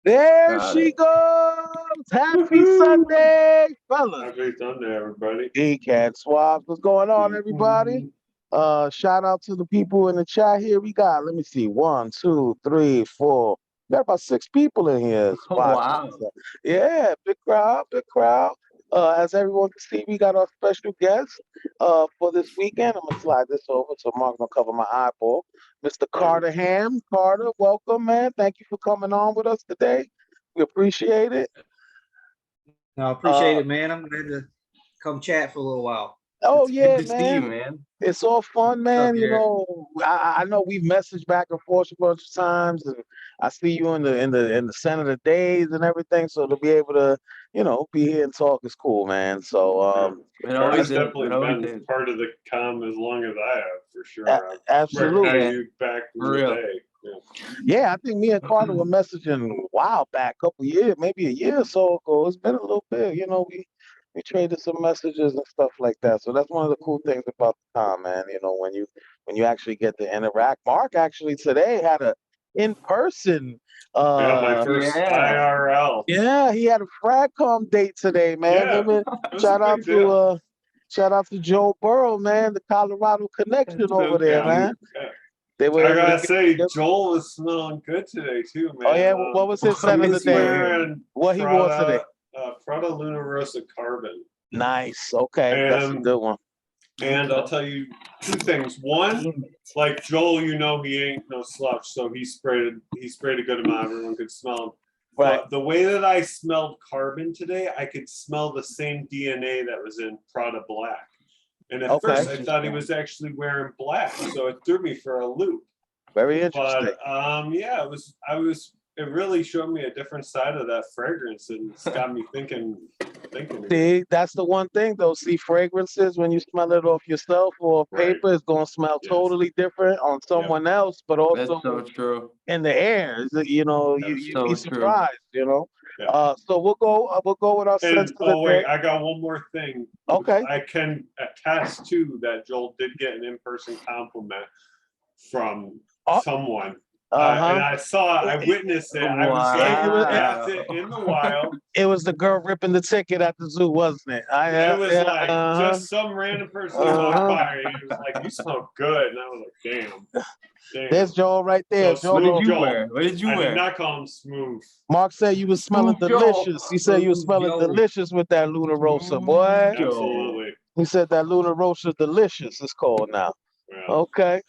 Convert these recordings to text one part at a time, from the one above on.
There Got she it. goes. Happy Woohoo! Sunday, fellas. Happy Sunday, everybody. Cat Swabs. What's going on, everybody? Mhm. Shout out to the people in the chat here. We got, let me see, one, two, three, four. We got about six people in here watching. Wow. So, yeah, big crowd, big crowd. As everyone can see, we got our special guest for this weekend. I'm gonna slide this over so Mark's gonna cover my eyeball. Mr. Carter Hamm. Carter, welcome, man. Thank you for coming on with us today. We appreciate it. No, I appreciate Uh, it, man. I'm glad to come chat for a little while. oh It's good yeah, to see you, man. man. It's all fun, What's up, man. You Garrett? know, I know we've messaged back and forth a bunch of times, and I see you in the Senator days and everything. So to be able to, be here and talk is cool, man. So Yeah. It Carter's always is. definitely It always been is. part of the comm as long as I have, for sure. I absolutely, recognize Yeah, you back in for the real. day. Yeah. yeah. I think me and Carter were messaging a while back, couple years, maybe a year or so ago. It's been a little bit, we traded some messages and stuff like that. So that's one of the cool things about the time, man. When you actually get to interact. Mark actually today had a in person. Yeah, my first Yeah. IRL. Yeah, he had a Frag Comm date today, man. Yeah, Him and it was a shout out big to deal. uh shout out to Joe Burrow, man, the Colorado connection That's over so there, Yeah, man. cute. yeah. They were I able to gotta get say, together. Joel was smelling good today too, Oh man. yeah, what was his He scent of the was day? wearing What he wore today? Prada Luna Rosa Carbon. Nice. Okay, that's a And good one. I'll tell you two things. One, like Joel, he ain't no slouch, so he sprayed a good amount. Everyone could smell him. Right. But the way that I smelled Carbon today, I could smell the same DNA that was in Prada Black. And at Okay. first, I thought he was actually wearing black, so it threw me for a loop. Very interesting. But yeah, it really showed me a different side of that fragrance, and it's got me thinking. See, that's the one thing though. See, fragrances, when you smell it off yourself or Right. paper, it's gonna smell Yes. totally different on someone else, but That's also so true. in the air. You'd Absolutely. be So true. surprised. Yeah. So we'll go with our sense And of the wait, day. I got one more thing. Okay. I can attest to that Joel did get an in-person compliment from Oh, someone. uh-huh. And I witnessed it. I was like, that's it in the wild. It was the girl ripping the ticket at the zoo, wasn't it? It was like uh-huh. just some random person who walked by and it was like, you smell good. And I was like, damn. There's Joel right there. So What Joel. did you wear? What did you I wear? did not call him smooth. Mark said you was smelling Smooth Joe. delicious. He said you was smelling Joe. delicious with that Luna Rosa, Smooth boy. Joe. Absolutely. He said that Luna Rosa delicious is called now. Yeah. Okay.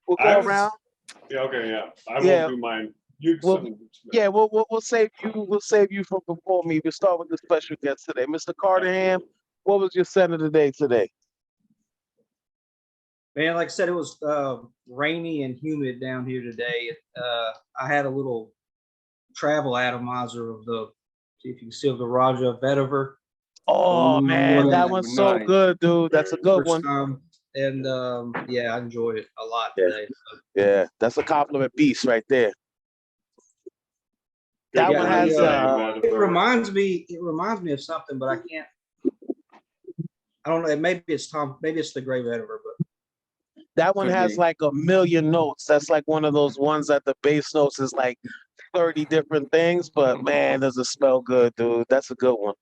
We'll I go was around. yeah, okay, yeah. I Yeah. won't do mine. You Well, yeah, we'll save you. We'll save you from before me. We'll start with the special guest today, Mr. Carter Hamm. What was your scent of the day today? Man, like I said, it was rainy and humid down here today. I had a little travel atomizer of see if you can see the Raja Vetiver. Oh man, that Ooh, one's so nice. good, dude. That's a good one. First time, and yeah, I enjoyed it a lot Yeah. today. So. Yeah, that's a compliment piece right there. That Yeah, one has it reminds me of something, but I can't. I don't know. Maybe it's the Gray Vetiver, but that one Could has be. like a million notes. That's like one of those ones that the base notes is like 30 different things, but man, does it smell good, dude. That's a good one.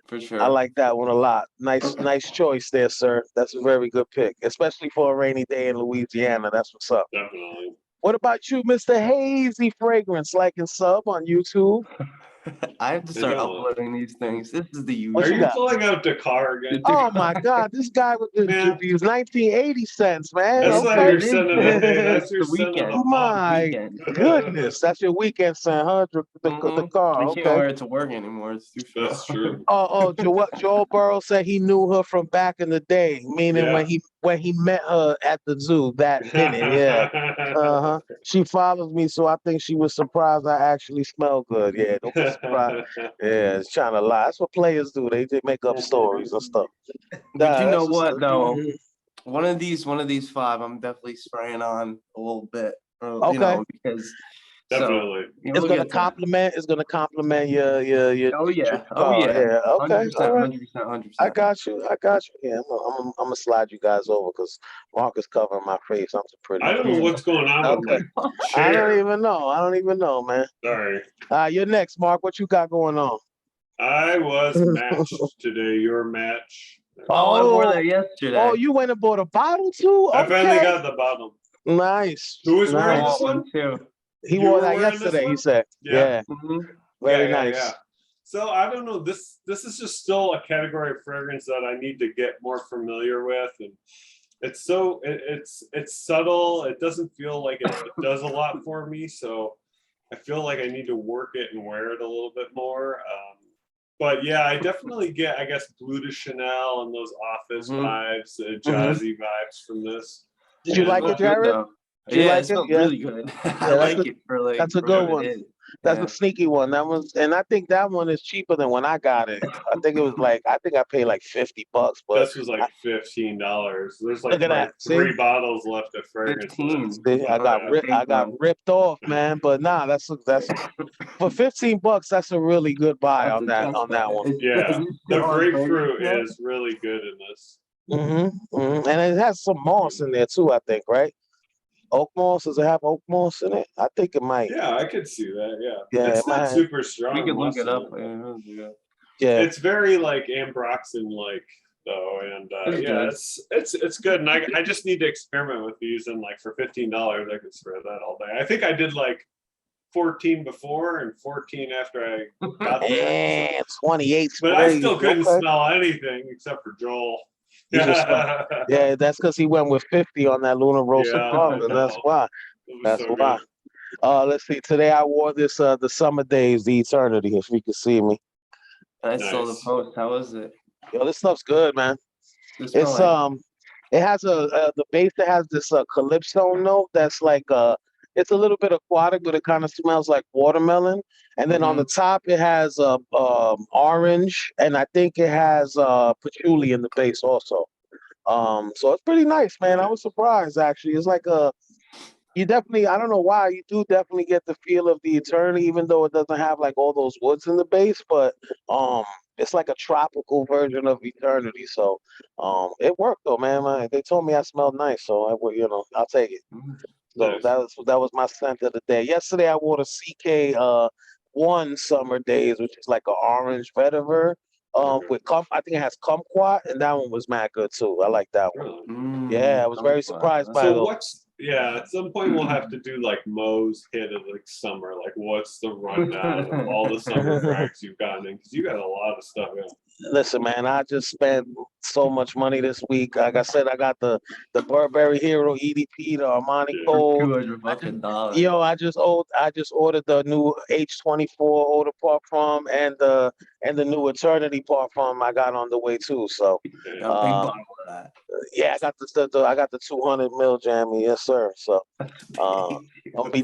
For sure. I like that one a lot. Nice choice there, sir. That's a very good pick, especially for a rainy day in Louisiana. That's what's up. Definitely. What about you, Mr. Hazy Fragrance? Like and sub on YouTube. I have to start uploading these things. This is the usual. Are you pulling out Dakar again? Oh my God, this guy with these 1980 cents, man. That's not your son of the day. That's your the son of weekend. the My Weekend. goodness, that's your weekend son, huh? The car, I can't okay. wear it to work anymore. It's too small. That's true. Joel Burrow said he knew her from back in the day, meaning Yeah. when he met her at the zoo that minute. Yeah. Uh-huh. She follows me, so I think she was surprised I actually smell good. Yeah, don't be surprised. Yeah, it's trying to lie. That's what players do. They make up stories and stuff. But you know That's what though? One of these five, I'm definitely spraying on a little bit. Okay. Because Definitely. It's gonna complement. It's gonna complement your. Oh yeah. Yeah. Okay. 100%. All right. 100%. 100%. I got you. Yeah, I'm gonna slide you guys over because Mark is covering my face. I'm pretty. I don't know what's going on with my chair. I don't even know, man. Sorry. You're next, Mark. What you got going on? I was matched today. Your match. Oh, I wore that yesterday. Oh, you went and bought a bottle too? I Okay. finally got the bottom. Nice. Who was I wearing nice. this want one? one too. He You wore were that wearing this yesterday. He one? said. Yeah. Very Yeah, nice. yeah. So I don't know. This is just still a category of fragrance that I need to get more familiar with, and it's so it's subtle. It doesn't feel like it does a lot for me. So I feel like I need to work it and wear it a little bit more. But yeah, I definitely get, I guess, Blue de Chanel and those office vibes, jazzy vibes from this. Did you like it, Jared? Did you like it? It smelled really good. I like it for like. That's a good one. That's a sneaky one. That was, and I think that one is cheaper than when I got it. I think it was like, I think I paid like $50, but this was like $15. There's like look at that. 3 bottles left of fragrance. See, I got ripped off, man. But nah, that's for $15. That's a really good buy on that one. Yeah, the grapefruit is really good in this. And it has some moss in there too, I think, right? Oak moss? Does it have oak moss in it? I think it might. Yeah, I could see that. Yeah. Yeah, It's not super strong. We could look it up. Yeah. It's very like ambroxan like though, and yeah, it's good. And I just need to experiment with these, and like for $15, I could spray that all day. I think I did like 14 before and 14 after I got there. And 28 But I still couldn't smell anything except for Joel. Yeah, that's because he went with 50 on that Luna Rosa Club, and that's why. That's why. Let's see. Today I wore this the Summer Days, the Eternity, if you can see me. I saw the post. How was it? Yo, this stuff's good, man. It's it has the base that has this calypso note that's like it's a little bit aquatic, but it kind of smells like watermelon. And then on the top it has orange, and I think it has patchouli in the base also. So it's pretty nice, man. I was surprised actually. It's like you definitely, I don't know why, you do definitely get the feel of the Eternity, even though it doesn't have like all those woods in the base, but it's like a tropical version of Eternity. So it worked though, man. They told me I smelled nice, so I'll take it. So that was my scent of the day. Yesterday I wore the CK one Summer Days, which is like an orange vetiver. With I think it has kumquat, and that one was mad good too. I like that one. Yeah, I was very surprised by those. At some point we'll have to do like Mo's hit of like summer. Like, what's the rundown of all the summer frags you've gotten in? Because you got a lot of stuff. Yeah. Listen, man, I just spent so much money this week. Like I said, I got the Burberry Hero EDP, the Armani Code. Yo, I just ordered the new H24 Eau de Parfum and the new Eternity Parfum I got on the way too. So yeah, I got the 200 ml jammy, yes sir. So I'm gonna be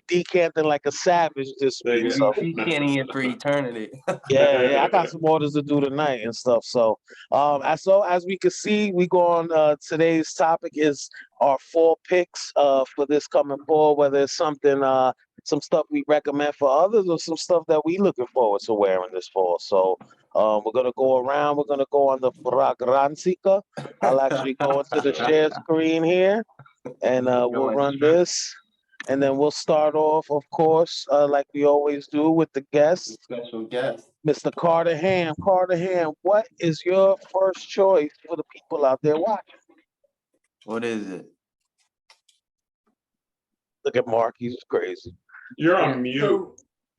decanting like a savage this week. So decanting it for eternity. yeah, I got some orders to do tonight and stuff. So as we can see, we go on today's topic is our fall picks for this coming fall, whether it's something some stuff we recommend for others or some stuff that we looking forward to wearing this fall. So we're gonna go around. We're gonna go on the Fragrantica. I'll actually go into the share screen here, and we'll run this, and then we'll start off, of course, like we always do, with the guest, special guest, Mr. Carter Hamm. Carter Hamm, what is your first choice for the people out there watching? What is it? Look at Mark. He's crazy. You're on mute. So,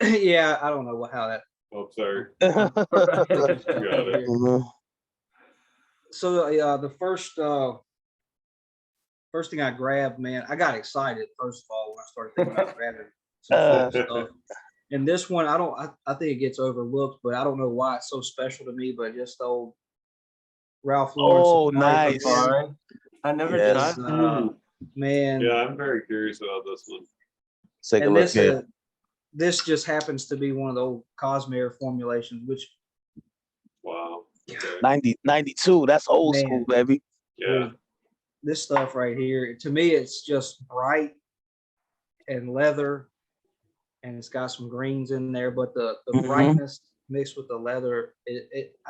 yeah, I don't know how that. Oh, sorry. Got it. So the first thing I grabbed, man, I got excited first of all when I started thinking about grabbing some stuff. And this one, I think it gets overlooked, but I don't know why it's so special to me. But just old Ralph Lauren. Oh, nice. I never tried that. Man. Yeah, I'm very curious about this one. Take a look here. This just happens to be one of the old Cosmere formulations, which. Wow. Okay. 92. That's old school, baby. Yeah. This stuff right here, to me, it's just bright and leather, and it's got some greens in there. But the Mhm. brightness mixed with the leather,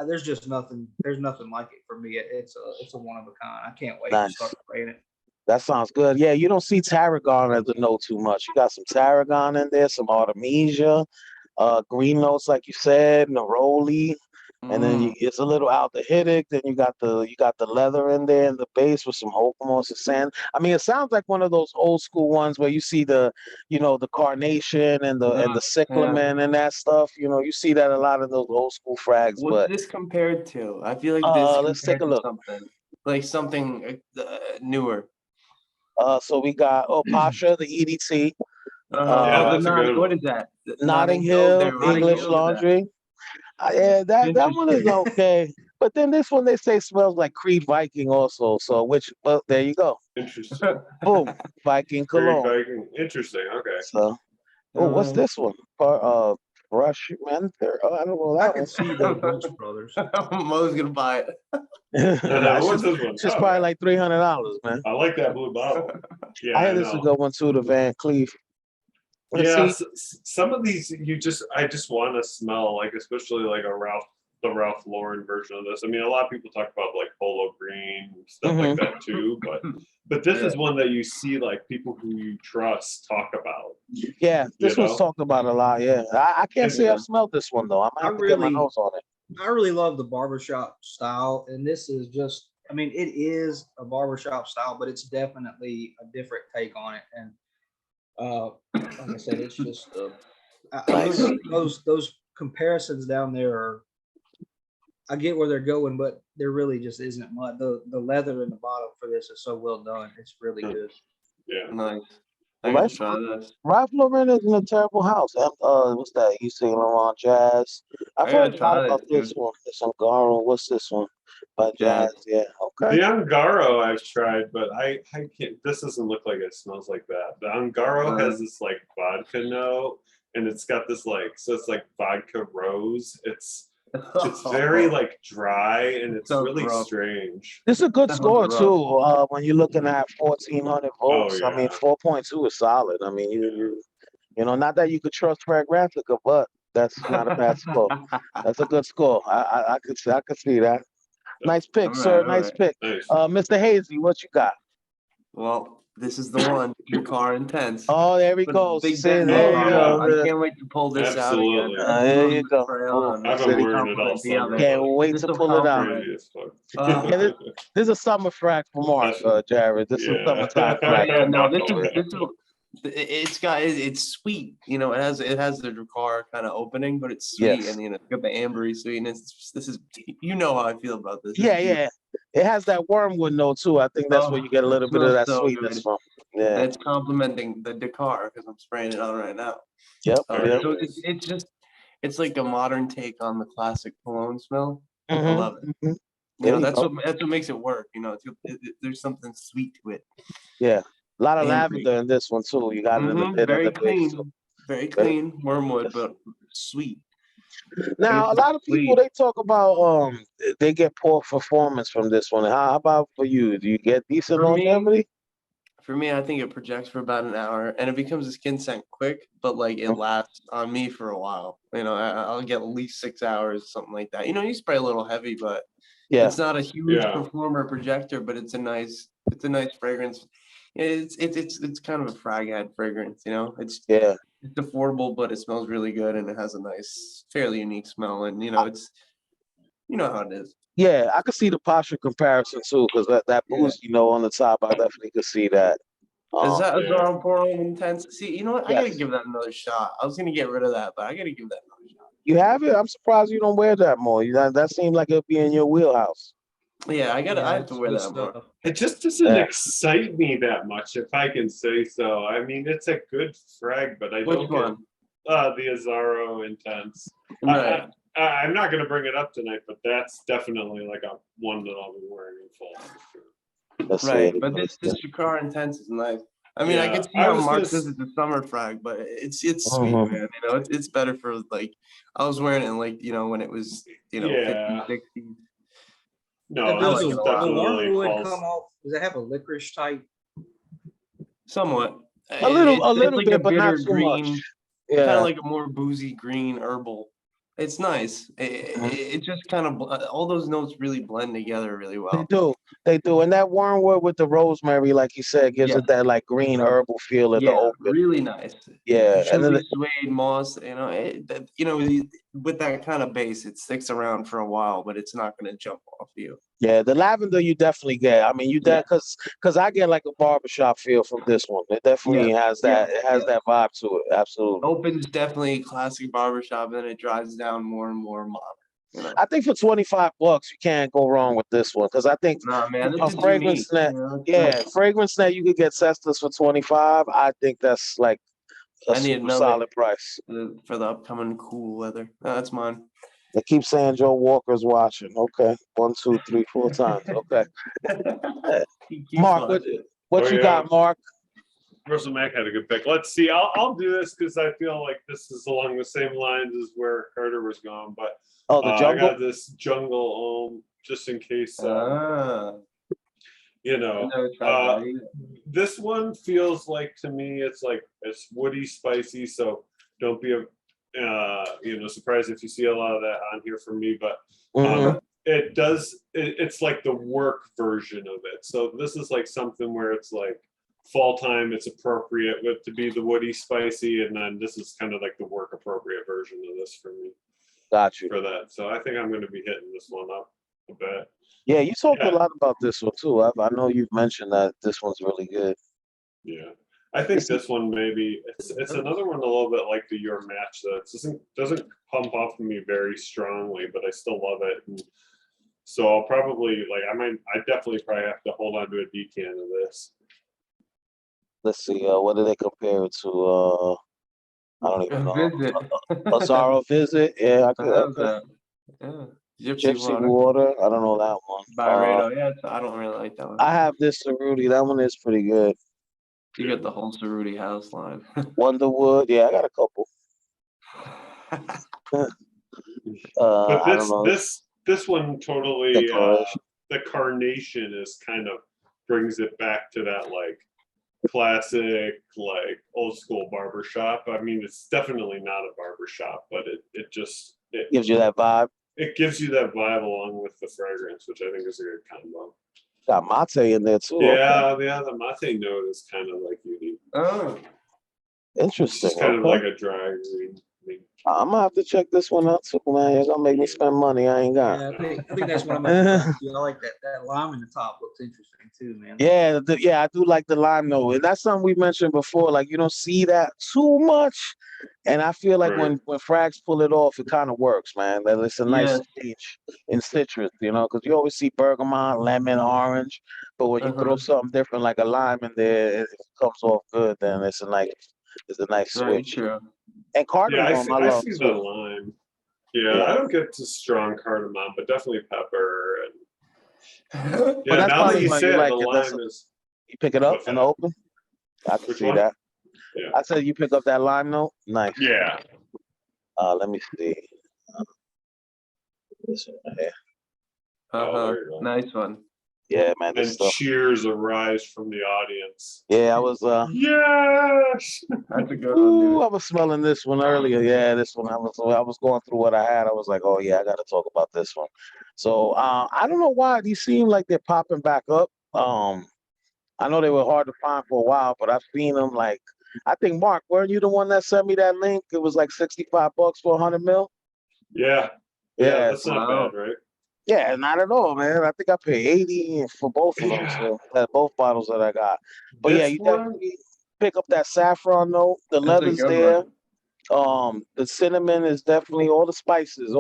there's just nothing. There's nothing like it for me. It's a one of a kind. I can't wait to Nice. start spraying it. That sounds good. Yeah, you don't see tarragon as a note too much. You got some tarragon in there, some artemisia, green notes like you said, neroli, and then it's a little aldehydic. Then you got the leather in there in the base with some oakmoss and sand. I mean, it sounds like one of those old school ones where you see the carnation and the cyclamen and that stuff. You see that a lot in those old school frags. What's But this compared to? I feel like this let's take compared a to look. something newer. So we got Pasha, the EDT. Yeah, that's a good What one. is that? Notting Hill, English Hill, Laundry. Yeah, that one is Interesting. okay. But then this one they say smells like Creed Viking also. So well, there you go. Interesting. Boom, Viking Very cologne. Viking. Interesting. Okay. So, what's this one? Brush Mentor. Oh, I don't know I that could see the Brooks Brothers. Mo's gonna buy it. one. What's this one? It's just Oh, probably yeah. like $300, man. I like that blue bottle. Yeah, I I hear this is a know. good one too, the Van Cleef. Let's Yeah, see. some of these I just want to smell, like, especially like the Ralph Lauren version of this. I mean, a lot of people talk about like polo green stuff like that too, but this is one that you see like people who you trust talk about. Yeah, this You one's know? talked about a lot. Yeah, I can't say I've smelled this one though. I might have to get my nose on it. I really love the barbershop style, and this is just, I mean, it is a barbershop style, but it's definitely a different take on it. And like I said, it's just Nice. those comparisons down there are, I get where they're going, but there really just isn't much. The leather in the bottom for this is so well done. It's really good. Yeah. Nice. I gotta try this. Ralph Lauren isn't a terrible house. What's that? You sing Laurent Jazz. I've I heard gotta a lot try about this, this one. This Ungaro. What's this one? By Jazz. Jazz. Yeah. Okay. The Ungaro I've tried, but I can't. This doesn't look like it smells like that. The Ungaro has this like vodka note, and it's got this like, so it's like vodka rose. It's very like dry, and it's Sounds really rough. strange. This is a good Sounds score rough. too. When you're looking at 1400 volts, Oh, I mean yeah. 4.2 is solid. I mean not that you could trust Fragrantica, but that's not a bad score. That's a good score. I could see that. Nice pick, All sir. right, Nice pick. Nice. Mr. Hazy, what you got? Well, this is the one. Car Intense. Oh, there we With go. Big See, Ben there Oh, you yeah. go. I can't wait to pull this Absolutely. out again. There you go. Crayon. I've been wearing it all summer. Can't wait Just to a pull it out. compliment. Crazy as fuck. Yeah, this is a summer frag for Mark, Jared. This is Yeah. summertime Oh frag. yeah, no, Oh, yeah. it's sweet. It has the Drakkar kind of opening, but it's sweet, Yes. and it's got the ambery sweetness. This is, how I feel about this. Yeah, yeah. It has that wormwood note too. I think that's where you get a little bit of that so sweetness good. from. Yeah. And it's complementing the Dakar because I'm spraying it on right now. Yep. Very So nice. it's like a modern take on the classic cologne smell. I Mhm, love it. mhm. There you That's go. what makes it work. There's something sweet to it. Yeah. A lot of Ambery. lavender in this one too. You got a little bit Very of the base. clean, very clean wormwood, but sweet. Now, a lot of people Sweet. they talk about they get poor performance from this one. How about for you? Do you get decent longevity? For me, I think it projects for about an hour, and it becomes a skin scent quick, but like it lasts on me for a while. I'll get at least 6 hours, something like that. You spray a little heavy, but Yeah. it's not a huge Yeah. performer projector, but it's a nice fragrance. It's kind of a frag ad fragrance. It's Yeah. it's affordable, but it smells really good, and it has a nice, fairly unique smell. And it's how it is. Yeah, I could see the posture comparison too, because that boost, on the top, I definitely could see that. Is that a Yeah. Zara Pouring Intense? See, you know what? I gotta Yes. give that another shot. I was gonna get rid of that, but I gotta give that another shot. You have it? I'm surprised you don't wear that more. That seemed like it'd be in your wheelhouse. Yeah, I have to wear Good that more. stuff. It just doesn't Yeah. excite me that much, if I can say so. I mean, it's a good frag, but I Which don't one? get the Azaro Intense. Right. I'm not going to bring it up tonight, but that's definitely like a one that I'll be wearing in full. For sure. Let's Right, see. but this Drakkar Intense is nice. I mean, I Yeah, can see I how was Mark gonna says it's a summer frag, but it's sweet, Mhm. man. It's better for like I was wearing it in like when it was Yeah. 50s, 60s. No, Does this the is definitely wormwood false. come off? Does it have a licorice type? Somewhat. A little It's like a bit, but not bitter too much. green, kind Yeah. of like a more boozy green herbal. It's nice. It just kind of all those notes really blend together really They well. do. They do. And that wormwood with the rosemary, like you said, gives Yeah. it that like green herbal feel in the Yeah, open. really nice. Yeah. And then Patchouli, suede, moss, with that kind of base, it sticks around for a while, but it's not gonna jump off you. yeah, the lavender you definitely get. I mean, you Yeah. because I get like a barbershop feel from this one. It definitely has that. Yeah, It has that vibe to it. Absolutely. Opens definitely classic barbershop, and then it dries down more and more modern. I think for $25 you can't go wrong with this one because I think Nah, man, a this is fragrance unique. that fragrance that you could get Cestus for 25. I think that's like a I need super another solid price. for the upcoming cool weather. No, that's mine. They keep saying Joe Walker's watching. Okay, 1, 2, 3, 4 times. Okay, He keeps Mark, watching. what you got, Mark? Russell Mack had a good pick. Let's see. I'll do this because I feel like this is along the same lines as where Carter was going. But the I jungle. got this jungle just in case. This one feels like to me it's woody, spicy. So don't be surprised if you see a lot of that on here from me. But it does. It's like the work version of it. So this is like something where it's like fall time. It's appropriate to be the woody, spicy, and then this is kind of like the work appropriate version of this for me. Got you for that. So I think I'm going to be hitting this one up a bit. Yeah, you talked a lot about this one too. I know you've mentioned that this one's really good. Yeah, I think this one maybe it's another one a little bit like the Your Match that doesn't pump off of me very strongly, but I still love it. And so I'll probably I definitely probably have to hold on to a decan of this. Let's see, what do they compare it to? I don't even know. Visit. Azaro Visit. Yeah, I could. Okay. Yeah. Gypsy Water. I don't know that one. Byredo. Yeah, I don't really like that one. I have this Cerruti. That one is pretty good. You got the whole Cerruti house line. Wonderwood. Yeah, I got a couple. But this one totally the carnation is kind of brings it back to that like classic like old school barbershop. I mean, it's definitely not a barbershop, but it gives you that vibe. It gives you that vibe along with the fragrance, which I think is a good combo. Got mate in there too. Yeah, the mate note is kind of like unique. Oh, interesting. It's kind of like a dry green. I'm gonna have to check this one out too, man. You're gonna make me spend money I ain't got. Yeah, I think that's one of my favorites. I like that lime in the top looks interesting too, man. Yeah, I do like the lime note, and that's something we mentioned before. Like you don't see that too much, and I feel like when frags pull it off, it kind of works, man. That it's a nice stage in citrus, because you always see bergamot, lemon, orange, but when you throw something different like a lime in there, it comes off good. Then it's a nice switch. True. And cardamom, I see the lime. Yeah, I don't get to strong cardamom, but definitely pepper and but that's now that you why say you it, like the it. lime is. You pick it up in the open. I can see that. Yeah. I said you pick up that lime note. Nice. Yeah. Let me see. This one here. Nice one. Yeah, man. And cheers arise from the audience. Yeah, I was. Yes. That's a good one, dude. I was smelling this one earlier. Yeah, this one. I was going through what I had. I was like, oh yeah, I got to talk about this one. So I don't know why these seem like they're popping back up. I know they were hard to find for a while, but I've seen them like. I think Mark, weren't you the one that sent me that link? It was like $65 for 100 ml. Yeah, that's not bad, right? Yeah, not at all, man. I think I paid 80 for both of them. So both bottles that I got. But you definitely pick up that saffron note. The leather's there. The cinnamon is definitely all the spices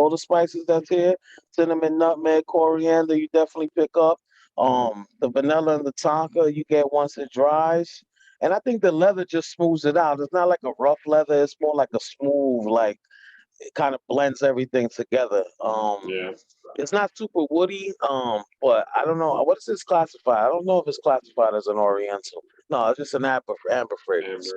that's here. Cinnamon, nutmeg, coriander, you definitely pick up. The vanilla and the tonka you get once it dries. And I think the leather just smooths it out. It's not like a rough leather. It's more like a smooth, like it kind of blends everything together. It's not super woody, but I don't know. What is this classified? I don't know if it's classified as an Oriental. No, it's just an amber fragrance.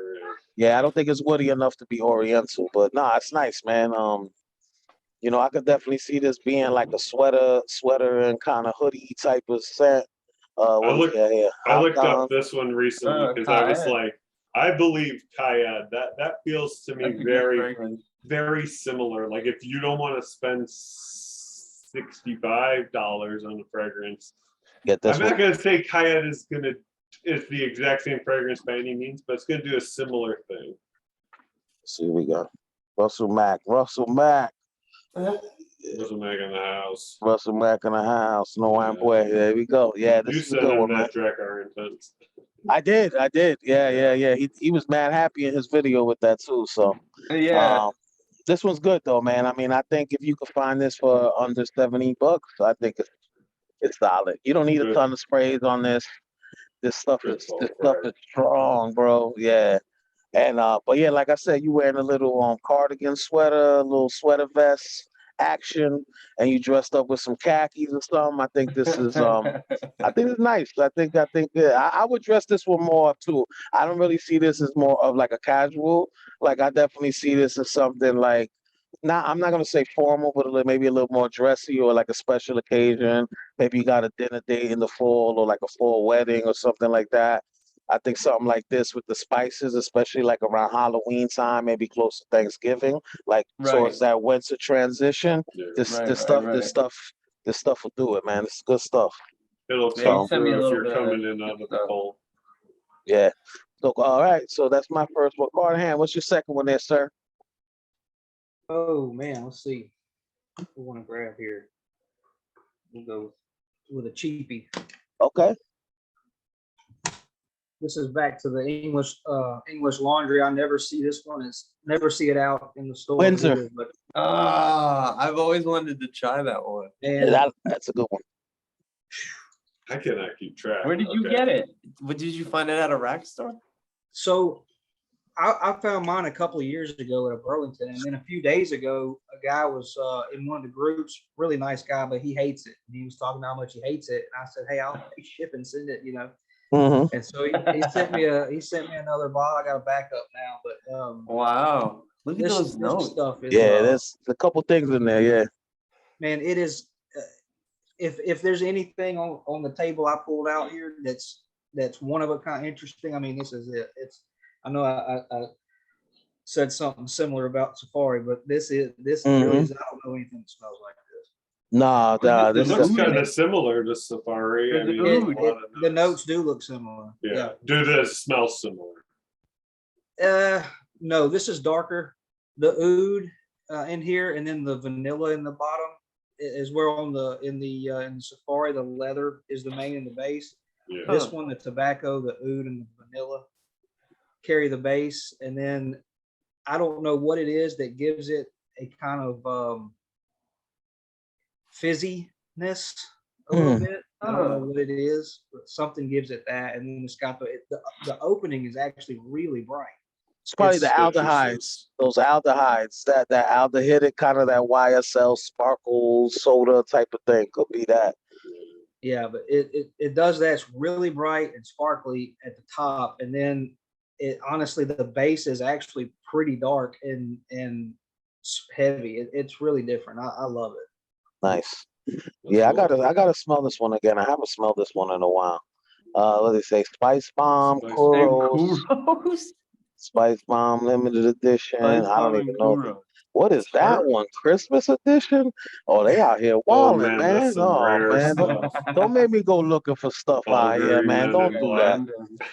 Yeah, I don't think it's woody enough to be Oriental, but no, it's nice, man. I could definitely see this being like a sweater and kind of hoodie type of scent. I looked up this one recently because I was like, I believe Kayad. That feels to me That's a good very, fragrance. very similar. Like if you don't want to spend $65 on a fragrance, Get this I'm one. not gonna say Kayad is the exact same fragrance by any means, but it's gonna do a similar thing. See, we got Russell Mack. Russell Mack. Russell Mack in the house. Russell Mack in the house. No one boy. There we go. Yeah, this You is a said good in one, man. that track are intense. I did. Yeah. He was mad happy in his video with that too. So Yeah. this one's good though, man. I mean, I think if you could find this for under $70, I think it's solid. You don't need a Good. ton of sprays on this. This stuff Good is call, Frag. strong, bro. Yeah. And but yeah, like I said, you wearing a little cardigan sweater, a little sweater vest action, and you dressed up with some khakis or something. I think this is I think it's nice. I think yeah, I would dress this one more too. I don't really see this as more of like a casual. Like I definitely see this as something like I'm not gonna say formal, but maybe a little more dressy or like a special occasion. Maybe you got a dinner date in the fall or like a fall wedding or something like that. I think something like this with the spices, especially like around Halloween time, maybe close to Thanksgiving, like so it's Right. that winter transition. Yeah. This Right, this right, stuff, right. this stuff will do it, man. It's good stuff. It'll Yeah, come you sent me a through if little you're bit of coming in out of the stuff. cold. Yeah. So all right. So that's my first one. Carnahan, what's your second one there, sir? Oh man, let's see. We want to grab here. We'll go with a cheapie. Okay. This is back to the English Laundry. I never see this one. It's never see it out in the store. Windsor. Either, but I've always wanted to try that one. and That's a good one. I cannot keep track. Where did you get it? Did you find it at a rack store? so I found mine a couple of years ago at a Burlington, and then a few days ago, a guy was in one of the groups, really nice guy, but he hates it. And he was talking how much he hates it, and I said, "Hey, I'll pay ship and send it," Mm-hmm. And so he sent me another bottle. I got a backup now, but Wow. Look at those this notes. stuff is Yeah, there's a couple things in there. Yeah. man, it is. If there's anything on the table I pulled out here that's one of a kind interesting, I mean, this is it. I know I said something similar about Safari, but this really is. I don't know anything that smells like this. Nah, It this looks is kind of similar to Safari. I There's mean, oud. a lot of The notes do look similar. Yeah. Do they smell similar? No, this is darker. The oud in here, and then the vanilla in the bottom is where in the Safari the leather is the main and the base. Yeah. This one, the tobacco, the oud, and the vanilla carry the base, and then I don't know what it is that gives it a kind of fizziness a little bit. I don't know what it is, but something gives it that, and then it's got the opening is actually really bright. It's probably the It's aldehydes. Those aldehydes, that aldehydic kind of that YSL sparkle soda type of thing could be that. Yeah, but it does that. It's really bright and sparkly at the top, and then it honestly the base is actually pretty dark and heavy. It's really different. I love it. Nice. Yeah, cool. I gotta smell this one again. I haven't smelled this one in a while. What do they say? Spice Bomb, Spice Kuros, Kuros. Spice Bomb limited edition. I don't even know. Kuros. What is that one? Christmas edition? Oh, they out here Oh wilding, man, man. that's some Oh rare man, stuff. don't make me go looking for stuff out here, Bulgari man. Men Don't in do that.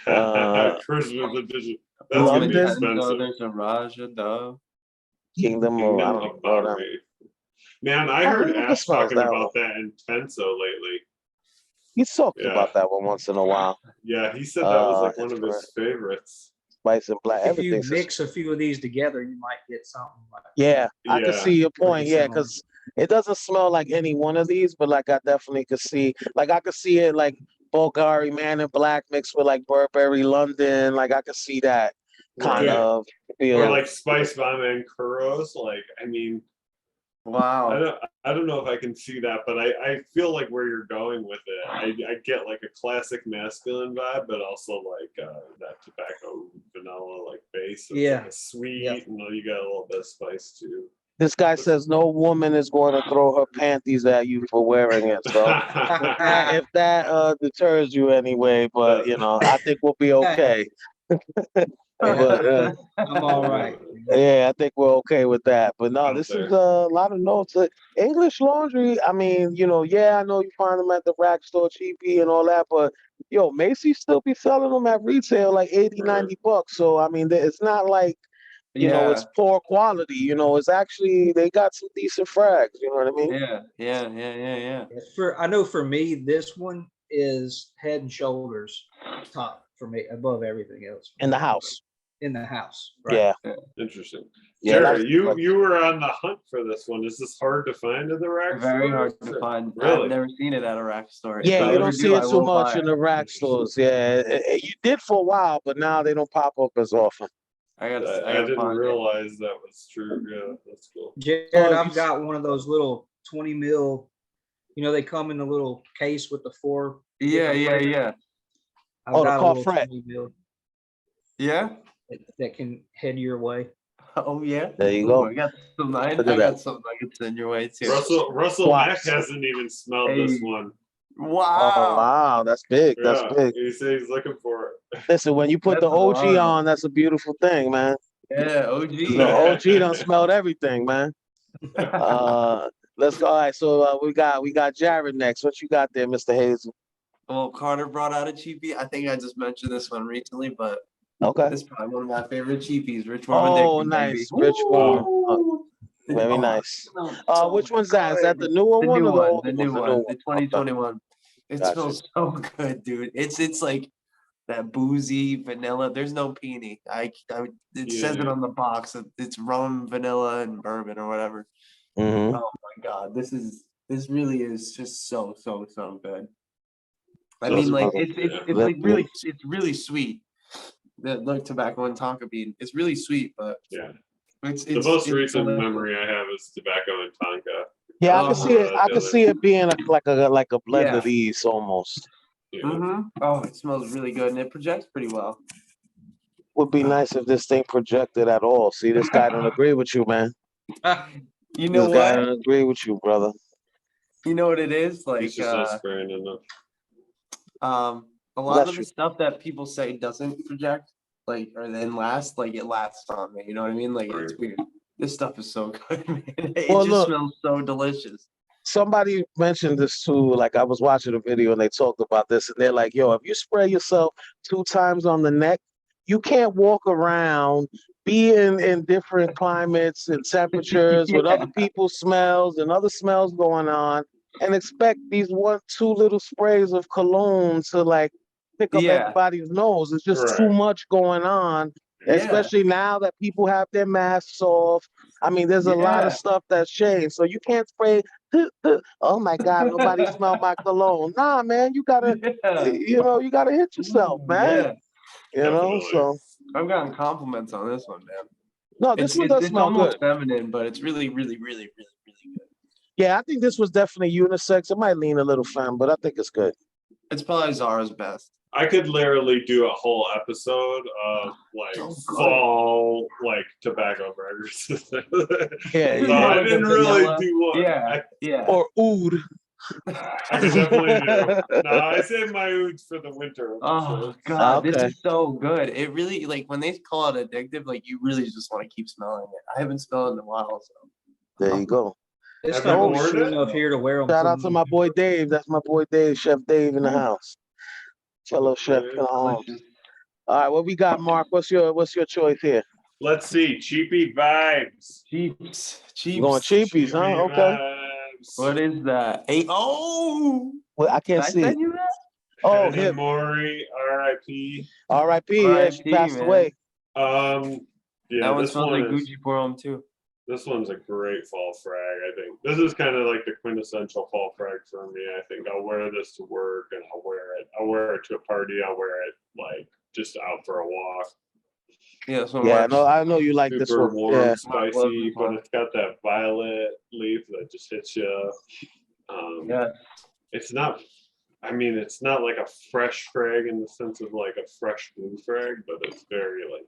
Black. Christmas edition. That's gonna be London? expensive. There's a Raja Dove. Kingdom of I Kingdom don't of even know them. Barbie. Man, I I heard wonder if it Ash smells talking that about that Intenso lately. He's talked Yeah. about that one once in a while. Yeah, he said that was like one his of friend. his favorites. Spice and Black. If you Everything's mix a few of these together, you might get something like yeah, I can Yeah. see your point. pretty Yeah, similar. because it doesn't smell like any one of these, but like I definitely could see, like I could see it like Bulgari Man in Black mixed with like Burberry London. Like I could see that kind Right. of feel. Or like Spice Bomb and Kuros. Like, I mean, Wow. I don't know if I can see that, but I feel like where you're going with it. I get like a classic masculine vibe, but also like that tobacco vanilla like base. So Yeah. it's like a sweet, Yeah. and you got a little bit of spice too. This guy says no woman is going to throw her panties at you for wearing it. So if that deters you anyway, but you know, I think we'll be okay. But I'm all right. yeah, I think we're okay with that. But no, Out this is there. a lot of notes. English laundry, I mean, yeah, I know you find them at the rack store cheapy and all that, but yo, Macy's still be selling them at retail like 80, Right. $90. So I mean, it's not like, it's poor quality. It's actually they got some decent frags, you know what I mean? Yeah. I know for me, this one is Head and Shoulders top for me above everything else. In the house. In the house, right? Yeah. Interesting. Yeah, Jerry, you were on the hunt for this one. Is this hard to find at the rack Very hard stores, to or- find. Really? I've never seen it at a rack store. If Yeah, I you ever don't see do, it I too will much buy in it. the rack stores. Yeah, you did for a while, but now they don't pop up as often. I I didn't find it. realize that was true. Yeah, that's cool. Jared, Oh, I've got one of those little 20 mil. They come in a little case with the 4. Yeah. I've the got a car little fret. 20 mil Yeah. that can head your way. Oh yeah. There you Ooh, go. I got some. I Look at got that. some nuggets in your way too. Russell Mack Squats. hasn't even smelled this Hey. one. Oh Wow. wow, that's big. That's Yeah, big. he said he's looking for it. Listen, when you put the That's OG wild. on, that's a beautiful thing, man. Yeah, OG. The OG done smelled everything, man. Let's go. All right, so we got Jared next. What you got there, Mr. Hazel? Well, Carter brought out a cheapie. I think I just mentioned this one recently, but Okay. this is probably one of my favorite cheapies. Rich Warm Oh, Addiction, nice. baby. Rich Warm. Woo! Very Oh, nice. so Which one's that? Is that the good. newer The one new or the one, older the new one? one, the Okay. 2021. It Gotcha. smells so good, dude. It's like that boozy vanilla. There's no peony. It says it Yeah. on the box. It's rum, vanilla, and bourbon or whatever. Mm-hmm. Oh my god, this really is just so good. I So mean, like smells- it's like really it's really sweet. Like tobacco and tonka bean. It's really sweet, but Yeah. it's The most it's recent delicious. memory I have is tobacco and tonka. Yeah, I can see it. I the can see it being like a blend Yeah. of these almost. Yeah. Mm-hmm. Oh, it smells really good and it projects pretty well. Would be nice if this thing projected at all. See, this guy don't agree with you, man. You know This guy what? don't agree with you, brother. You know what it is? Like He's just not spraying enough. a lot Bless of the you. stuff that people say doesn't project, like or then last, like it lasts on me. You know what I mean? Like it's Right. weird. This stuff is so good, man. It Well, just look. smells so delicious. Somebody mentioned this too. Like I was watching a video and they talked about this, and they're like, "Yo, if you spray yourself 2 times on the neck, you can't walk around, be in different climates and temperatures with other people's smells and other smells going on, and expect these 1-2 little sprays of cologne to like pick up Yeah. everybody's nose. It's just too Correct. much going on." Yeah. Especially now that people have their masks off. I mean, there's a lot of Yeah. stuff that's changed. So you can't spray, oh my God, nobody smelled my cologne. Nah, man, you gotta, Yeah. you gotta hit yourself, man. Yeah. Definitely. So I've gotten compliments on this one, man. no, this one does It's smell almost good. feminine, but it's really good. Yeah, I think this was definitely unisex. It might lean a little femme, but I think it's good. It's probably Zara's best. I could literally do a whole episode of like So good. fall like tobacco fragrances. Yeah, So yeah. I Like a didn't really vanilla. do one. Yeah. Or oud. I definitely do. No, I save my ouds for the winter. Oh episodes. god, this Okay. is so good. It really, like when they call it addictive, like you really just want to keep smelling it. I haven't smelled it in a while, so There you go. It's Have not you gonna be worn sweet it? enough here to wear them. Shout out to my boy Dave. That's my boy Dave, Chef Dave in the house. Fellow chef in the home. delicious. All right, what we got, Mark? What's your choice here? Let's see. Cheapy vibes. Cheaps. You going cheapies, huh? Cheapy Okay. vibes. What is that? Oh, Well, I did can't I see. send you that? Oh, Hannah hip. Mori, R.I.P. R.I.P. Yeah, she R.I.P., passed man. away. Yeah, That one this smells one like is. Gucci for him too. This one's a great fall frag, I think. This is kind of like the quintessential fall frag for me. I think I'll wear this to work and I'll wear it to a party. I'll wear it like just out for a walk. Yeah, that's one Yeah, of my no, I know you like this Super one. warm, Yeah. I love spicy, this but one. it's got that violet leaf that just hits you. Yeah. It's not, I mean, it's not like a fresh frag in the sense of like a fresh blue frag, but it's very like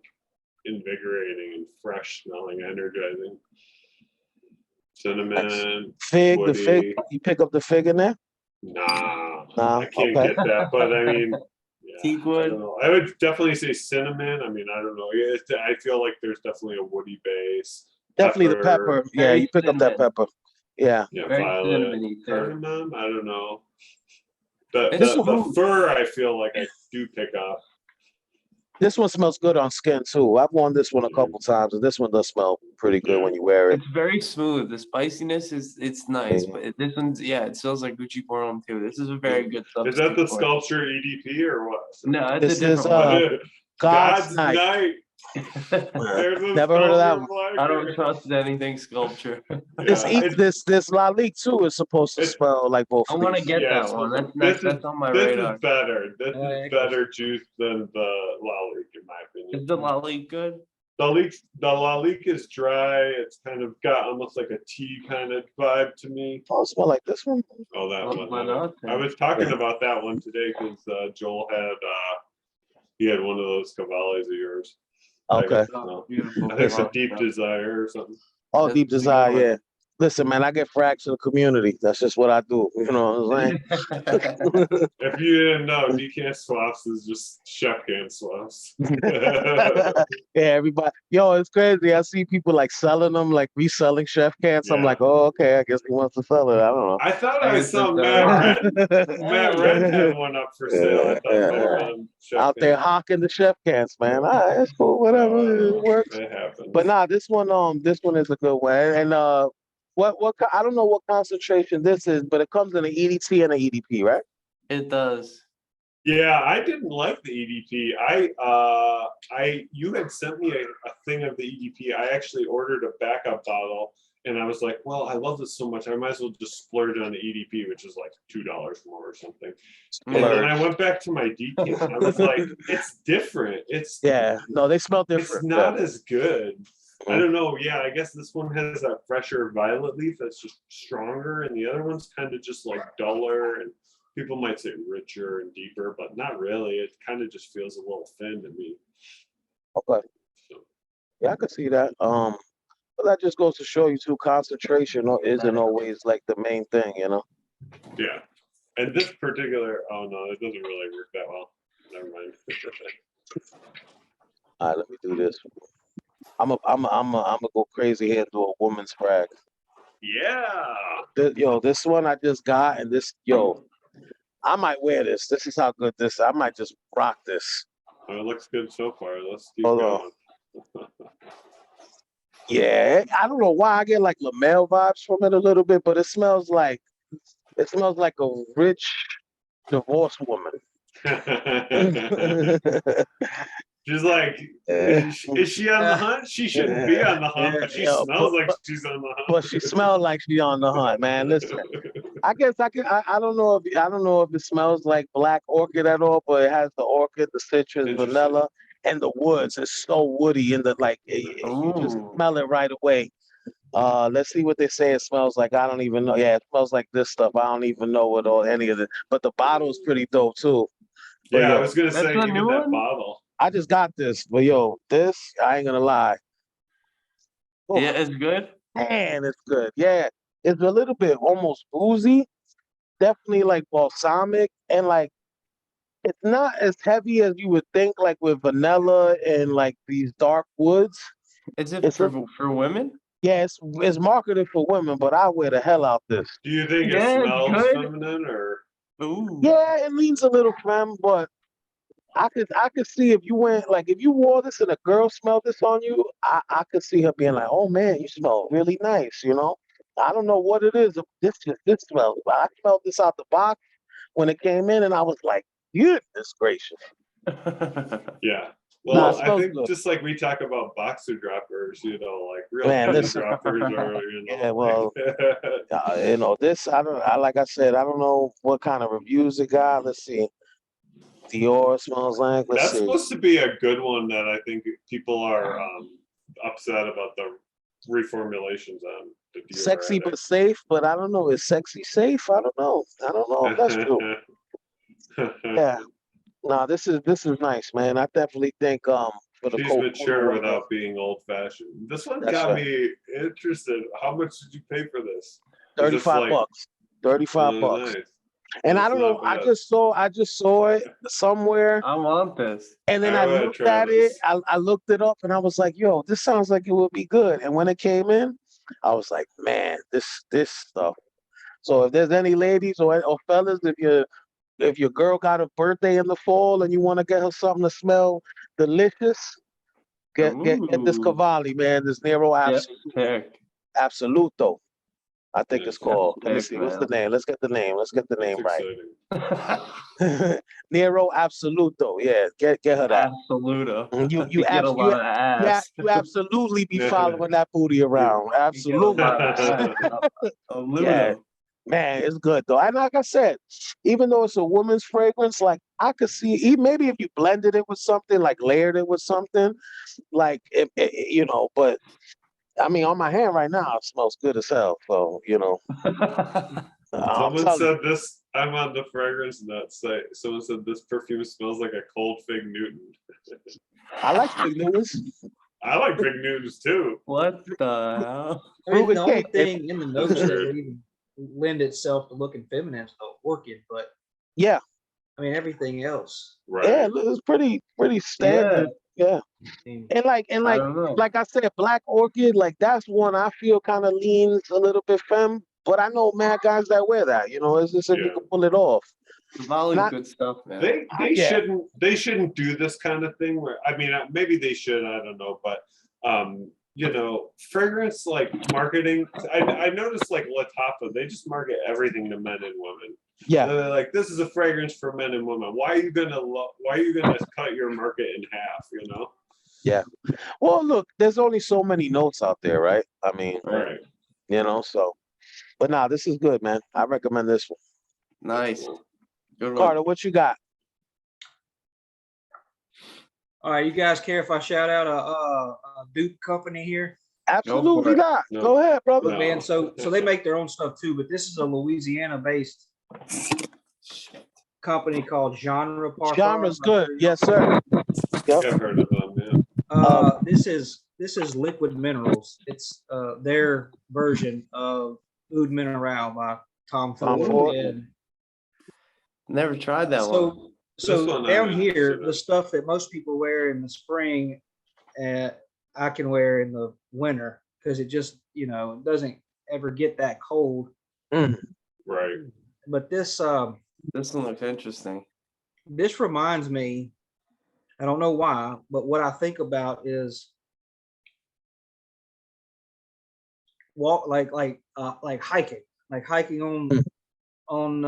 invigorating and fresh smelling, energizing. Cinnamon, Fig, the fig. woody. You pick up the fig in there? Nah, Nah, I can't okay. get that. But I mean, I Teakwood. don't know. I would definitely say cinnamon. I mean, I don't know. I feel like there's definitely a woody base. Definitely the pepper. Yeah, Very you pick up that cinnamon. pepper. Yeah. Yeah, Very violet. cinnamony too. Cardamom. I don't know. It's The smooth. fir, I feel like I do pick up. This one smells good on skin too. I've worn this one a Mhm. couple times, and this one does smell pretty good Yeah. when you wear it. It's very smooth. The spiciness it's nice, Yeah. but this one's it smells like Gucci Borum too. This is a very good Is substitute. that the for it. sculpture EDP or what? No, it's This a is different one. God's Night. There's a Never heard of that sculpture one. I don't flag. trust anything sculpture. Yeah, This Lalique too is supposed to It- smell like both I of want to these. get Yes, that one. this That's on my this radar. is better. This Yeah, is better juice than the Lalique, in my opinion. Is the lolly good? The Lalique is dry. It's kind of got almost like a tea kind of vibe to me. Oh, it smell like this one. Oh, that Well, one. why not? I was talking Yeah. about that one today because Joel had he had one of those Cavallis of yours. Okay. Oh, beautiful. I think it's a Wow. Deep Desire or something. Oh, That's deep a good desire. one. Yeah. Listen, man, I get frags to the community. That's just what I do. You know what I'm saying? If you didn't know, decant swaps is just chef can swaps. Yeah, everybody. Yo, it's crazy. I see people like selling them, like reselling chef cans. I'm Yeah. like, oh, okay. I guess he wants to sell it. I don't know. I thought I I guess saw that's, Matt Red had one up for sale. I thought it might have been chef Out there can. hawking the chef cans, man. All right, it's cool. Whatever, it works. It happens. But nah, this one is a good one. And I don't know what concentration this is, but it comes in an EDT and an EDP, right? It does. Yeah, I didn't like the EDP. You had sent me a thing of the EDP. I actually ordered a backup bottle, and I was like, well, I love this so much, I might as well just splurge on the EDP, which is like $2 more or something. And then I went back to my decant. I was like, it's different. Yeah, no, they smell It's different. not as good. I don't know. Yeah, I guess this one has that fresher violet leaf that's just stronger, and the other one's kind of just like duller, and people might say richer and deeper, but not really. It kind of just feels a little thin to me. Okay. Yeah, I could see that. But that just goes to show you too, concentration isn't always like the main thing, you know. Yeah. And this particular, oh no, it doesn't really work that well. Never mind. All right, let me do this. I'm gonna go crazy here and do a woman's frag. Yeah. This one I just got, and I might wear this. This is how good this. I might just rock this. Oh, it looks good so far. Let's keep Hold going. Yeah, I don't know why I get like Lamel vibes from it a little bit, but it smells like a rich divorced woman. She's like, is she on the hunt? She shouldn't be on the hunt, but she smells like she's on the hunt. But she smells like she's on the hunt, man. Listen, I guess I don't know if it smells like black orchid at all, but it has the orchid, the citrus, vanilla, and the woods. It's so woody and you just smell it right away. Let's see what they say it smells like. I don't even know. Yeah, it smells like this stuff. I don't even know what any of it. But the bottle's pretty dope too. But, yeah, I was gonna say even new that one? bottle. I just got this, but this I ain't gonna lie. Oh, Yeah, it's good. man, it's good. Yeah, it's a little bit almost boozy. Definitely like balsamic, and like it's not as heavy as you would think, like with vanilla and like these dark woods. Is it for women? Yeah, it's marketed for women, but I wear the hell out this. Do you think it smells feminine or? Ooh. Yeah, it leans a little femme, but I could see if you wore this and a girl smelled this on you, I could see her being like, oh man, you smell really nice, you know? I don't know what it is. This smells. I smelled this out the box when it came in, and I was like, goodness gracious. Yeah. Well, I think good. just like we talk about boxer droppers, like real droppers are, Yeah, well, this like I said, I don't know what kind of reviews it got. Let's see. Dior smells like. Let's see. Supposed to be a good one that I think people are upset about the reformulations on. The Sexy but safe, but I don't know. Is sexy safe? I don't know. I don't know if that's true. Yeah. No, this is nice, man. I definitely think for the She's mature without being old fashioned. This one got me interested. How much did you pay for this? $35. $35. Nice. And I It's don't know. not I bad. just saw it somewhere, I want this. and then I I wanna looked try at it. this. I looked it up, and I was like, "Yo, this sounds like it would be good." And when it came in, I was like, "Man, this stuff." So if there's any ladies or fellas, if your girl got a birthday in the fall and you want to get her something to smell delicious, get this Ooh. Cavalli, man. This Nero Yes, pick. Absoluto. I think it's Yes, called. Let me pick, see. What's the man. name? Let's get the name. Let's get the that's name right. exciting. Nero Absoluto. Yeah, get her that. Absoluta. You You get a lot of ass. you absolutely be Yeah. following that booty around. You get a Absolutely. lot of ass. Yeah, Absoluta. man, it's good though. And like I said, even though it's a woman's fragrance, like I could see, maybe if you blended it with something, like layered it with something, like you know. But I mean, on my hand right now, it smells good as hell. So you know, I'm Someone telling you, said this. I'm on the fragrance nut site. Someone said this perfume smells like a cold Fig Newton. I like Fig Newtons. I like Fig Newtons too. What the hell? I mean, Fruit the and only cake, baby. thing in the notes that would even lend itself to looking feminine is the orchid, but Yeah, I mean everything else. Right. yeah, it's pretty Yeah, standard. Yeah, I mean, and I don't know. like I said, Black Orchid, like that's one I feel kind of leans a little bit femme, but I know mad guys that wear that. You know, it's just if you Yeah. can pull it off. Cavalli's Not good stuff, man. yeah. They shouldn't do this kind of thing where I mean maybe they should, I don't know, but you know, fragrance like marketing, I noticed like Latapa, they just market everything to men and women. Yeah. They're like, this is a fragrance for men and women. Why are you gonna cut your market in half, you know? Yeah. Well, look, there's only so many notes out there, right? I mean, Right. you know, so but nah, this is good, man. I recommend this one. Nice. Good one. Carter, what you got? all right, you guys care if I shout out a Duke company here? Absolutely it. not. No. Go ahead, brother. Look, man, so they make their own stuff too, but this is a Louisiana-based company called Genre Parfum. Genre's good. Yes, sir. Yep. I've heard of them, yeah. This is Liquid Minerals. It's their version of Oud Mineral by Tom Tom Ford. Ford. And Never tried that one. This one I down haven't here, seen the it. stuff that most people wear in the spring, I can wear in the winter because it just, you know, it doesn't ever get that cold. Mm. Right. But this This one looks interesting. this reminds me, I don't know why, but what I think about is hiking on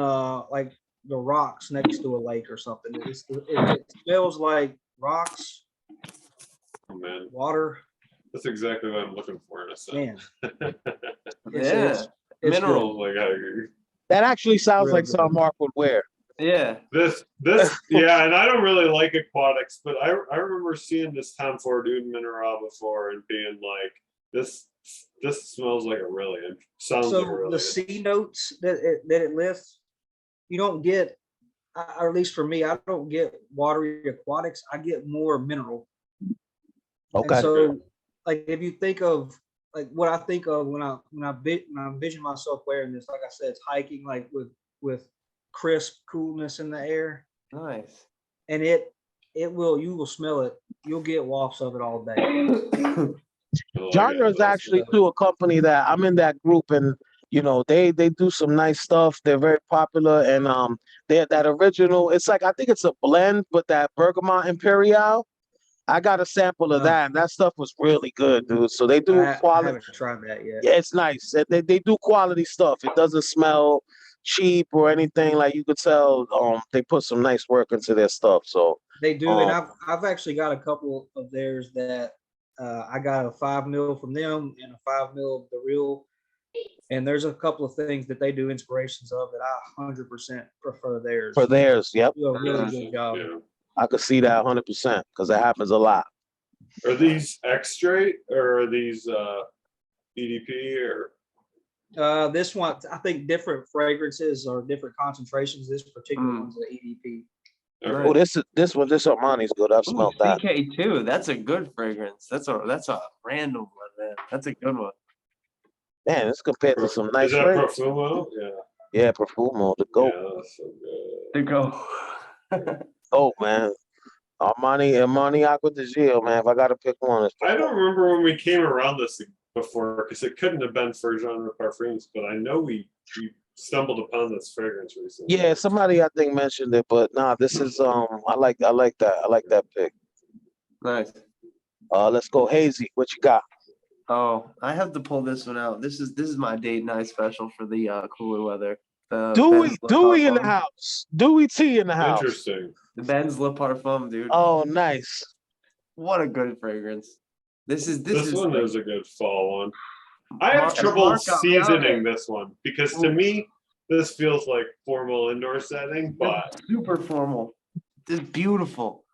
like the rocks next to a lake or something. It smells like rocks, Oh man, water. that's exactly what I'm looking for in a scent. Man, Yeah. it's Mineral. Like I agree. That actually sounds Real like good. something Mark would wear. Yeah. This yeah, and I don't really like aquatics, but I remember seeing this Tom Ford Oud Mineral before and being like, this smells like a really sounds like a So really the C notes that it lists, you don't get, or at least for me, I don't get watery aquatics. I get more mineral. Okay. And so, like, if you think of like what I think of when I envision myself wearing this, like I said, it's hiking, like with crisp coolness in the air, Nice. and you will smell it. You'll get wafts of it all day. Genre is actually too a company that I'm in that group, and you know they do some nice stuff. They're very popular, and they're that original. It's like I think it's a blend, but that Bergamot Imperial. I got a sample of that, and that stuff was really good, dude. So they do I quality. haven't tried that yet. Yeah, it's nice. They do quality stuff. It doesn't smell cheap or anything. Like you could tell, they put some nice work into their stuff. So They do, and I've actually got a couple of theirs that I got a 5 mil from them and a 5 mil of the real. And there's a couple of things that they do inspirations of that I 100% prefer theirs. for theirs, yep, Do a really good job. Yeah. I could see that 100% because it happens a lot. Are these X straight or are these EDP or? This one, I think different fragrances or different concentrations. This particular one's an EDP. Oh, this one, this Armani's good. I've Ooh, smelled that. CK2. That's a good fragrance. That's a random one, man. That's a good one. Man, it's compared to some nice Is that fragrance. Perfume? Yeah. Yeah, Perfume, the Yeah, GOAT. that's so good. To go. Oh man. Armani Aqua de Gio, man. If I gotta pick one, it's I Perfume. don't remember when we came around this before because it couldn't have been for genre Perfumes, but I know we stumbled upon this fragrance recently. Yeah, somebody I think mentioned it, but nah, this is I like that pick. Nice. Let's go hazy. What you got? Oh, I have to pull this one out. This is my date night special for the cooler weather. The Dewey Benz Le in the Parfum. house. Dewey T in the house. Interesting. The Benz Le Parfum, dude. Oh, nice. What a good fragrance. This This is one like, is a good fall one. I have Mark trouble got me on seasoning it. this one because to me this feels like formal indoor setting, but super formal. This is beautiful.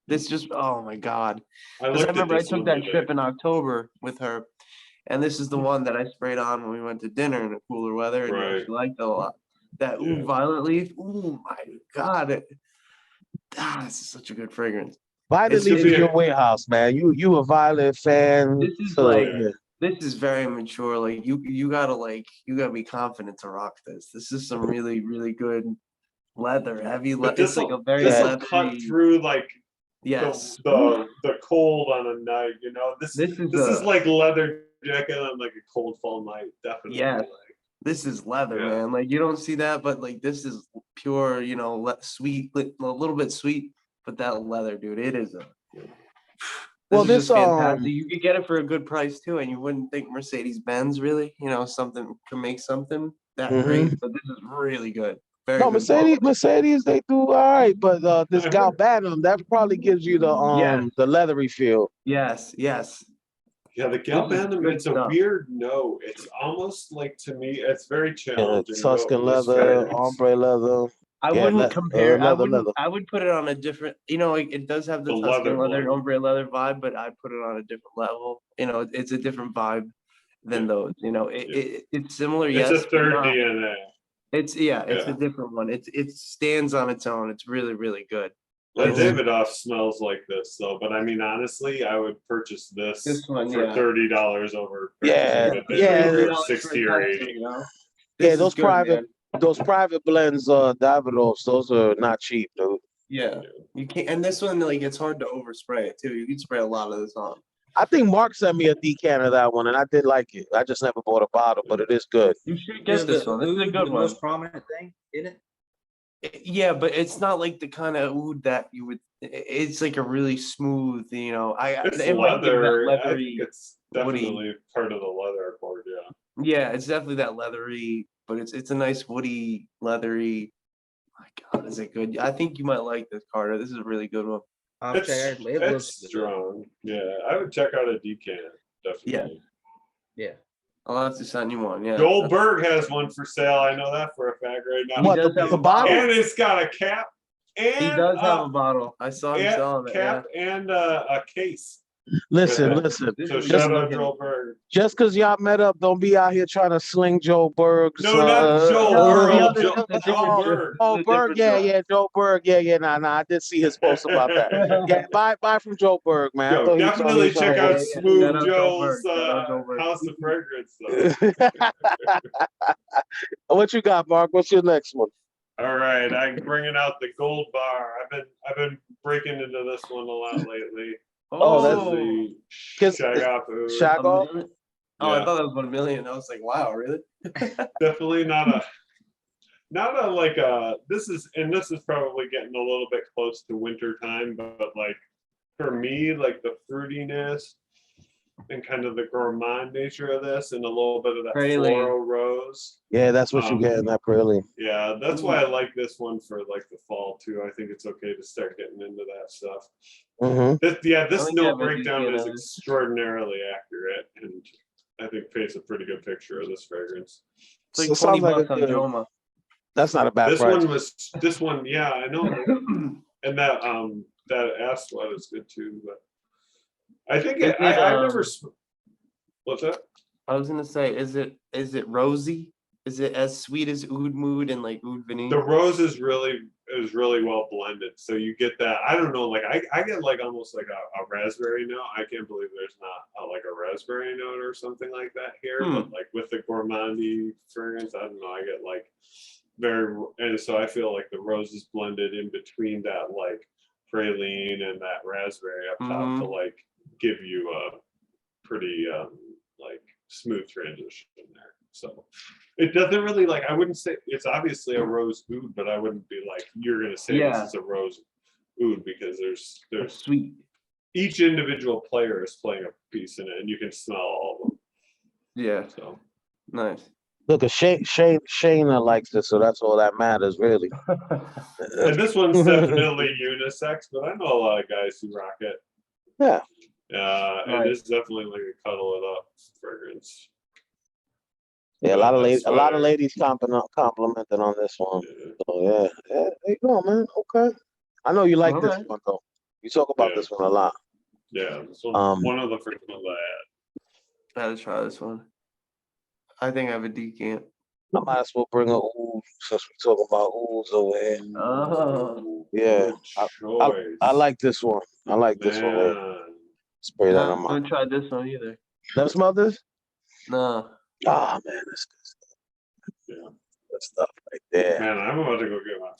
This just, oh my God. I Because I looked at remember I this took one that today. trip in October with her, and this is the one that I sprayed on when we went to dinner in the cooler weather, and Right. she liked it a lot. That Yeah. violet leaf, oh my God. This is such a good fragrance. Violet It's Leaf gonna is be your warehouse, man. You a Violet fan. This is So, like, yeah. this is very mature. Like you gotta be confident to rock this. This is some really, really good leather, heavy But leather. It's like a very this will leathery. cut through like Yes. the cold on a night, you know. This This is like leather jacket on like a cold fall night, definitely. Yes. Like, This is leather, Yeah. man. Like you don't see that, but like this is pure, sweet, a little bit sweet, but that leather, dude, it is a. Well, This is just fantastic. You could get it for a good price too, and you wouldn't think Mercedes Benz really, something can make something that great, but this is really good. Very no, good quality. Mercedes, they do all right, but this Galbanum, that probably gives you Yes. the leathery feel. Yes, yes. yeah, the is galbanum, good it's a stuff. weird note. It's almost like to me, it's very Yeah, challenging. Tuscan note in this leather, fragrance. ombre leather. I Yeah, wouldn't compare. leather. I would put it on a different. Like, it does have the The Tuscan leather leather, blend. ombre leather vibe, but I put it on a different level. It's a different vibe than Yeah. those. It's similar, It's yes, a but third not. DNA. It's a Yeah. different one. It stands on its own. It's really, really good. The It's Davidoff smells like this though, but I mean honestly, I would purchase this one, for yeah. $30 over Yeah, purchasing the yeah, Davidoff for $33 for a 60 or Tuscan, 80. Yeah, This is good, man. those private blends, Davidoffs, those are not cheap, dude. Yeah, you can't. And this one, like, it's hard to overspray it too. You can spray a lot of this on. I think Mark sent me a decan of that one, and I did like it. I just never bought a bottle, but it is good. You should Is get this one. This is a oud good the one. most prominent thing in it? Yeah, but it's not like the kind of oud that you would. It's like a really smooth, It's it might give that leather. I leathery, think it's woody. definitely part of the leather accord, yeah. Yeah, it's definitely that leathery, but it's a nice woody, leathery. My God, is it good? I think you might like this, Carter. This is a really good one. Okay, it It's looks good. strong. Yeah, I would check out a decan, definitely. Yeah. I'll have to send you one. Yeah. Goldberg has one for sale. I know that for a fact right now. He What, does have the a bottle. And it's got a cap and He does have a bottle. I saw him selling it. cap and a case. Listen. So Just shout out looking- Joel Berg. Just because y'all met up, don't be out here trying to sling Joe Berg's. No, not Joel No, Berg. the other- Joel Berg. Oh, Berg, yeah, Joe Berg, yeah, nah, I did see his post about that. Yeah, buy from Joe Berg, man. I Yo, thought he was definitely trying check to- out yeah. Smooth Shout out Joel Joe's Berg. Shout out Joel Berg. House of Fragrance. What you got, Mark? What's your next one? All right, I'm bringing out the Gold Bar. I've been breaking into this one a lot lately. Oh, that's- the Kiss- Shagafu. Shag A off? million? Oh, I Yeah. thought that was 1 million. I was like, wow, really? Definitely not a like this is probably getting a little bit close to winter time, but like for me, like the fruitiness and kind of the gourmand nature of this and a little bit of that Praline. floral rose. Yeah, that's what you get in that praline. Yeah, that's why I like this one for like the fall too. I think it's okay to start getting into that stuff. Mm-hmm. This Oh, yeah, note maybe, breakdown is yeah. extraordinarily accurate, and I think paints a pretty good picture of this fragrance. It's like So it 20 sounds like bucks a on good- Joma. That's not a bad price. This one, yeah, I know. And that ass one is good too, but I think I've never. What's that? I was gonna say, is it rosy? Is it as sweet as oud mood and like oud vanille? The rose is really is really well blended. So you get that. I don't know, like I get like almost like a raspberry note. I can't believe there's not like a raspberry note or something like that here. But like with the gourmandy fragrance, I don't know. I get like and so I feel like the rose is blended in between that like praline and that raspberry up top to like give you a pretty like smooth transition there. So it doesn't really like, I wouldn't say it's obviously a rose oud, but I wouldn't be like, you're gonna say this is a rose oud, because there's sweet. Each individual player is playing a piece in it, and you can smell all of them. Yeah. So Nice. Look, Shayna likes this, so that's all that matters, really. and this one's definitely unisex, but I know a lot of guys who rock it. Yeah. And it's definitely like a cuddle it up fragrance. Yeah, a lot of ladies complimented on this one. Yeah. So yeah, there you go, man. Okay, I know you like this one though. You talk about this one a lot. Yeah, this one, one of the first ones I I had to try this one. I think I have a decant. I might as well bring a oud since we're talking about ouds over here. Oh. Yeah, I like this one. I like this one. Here. Spray that on I my. haven't tried this one either. Never smelled this? No. Ah, man, that's good stuff. Yeah, good stuff right there. Man, I'm about to go get one.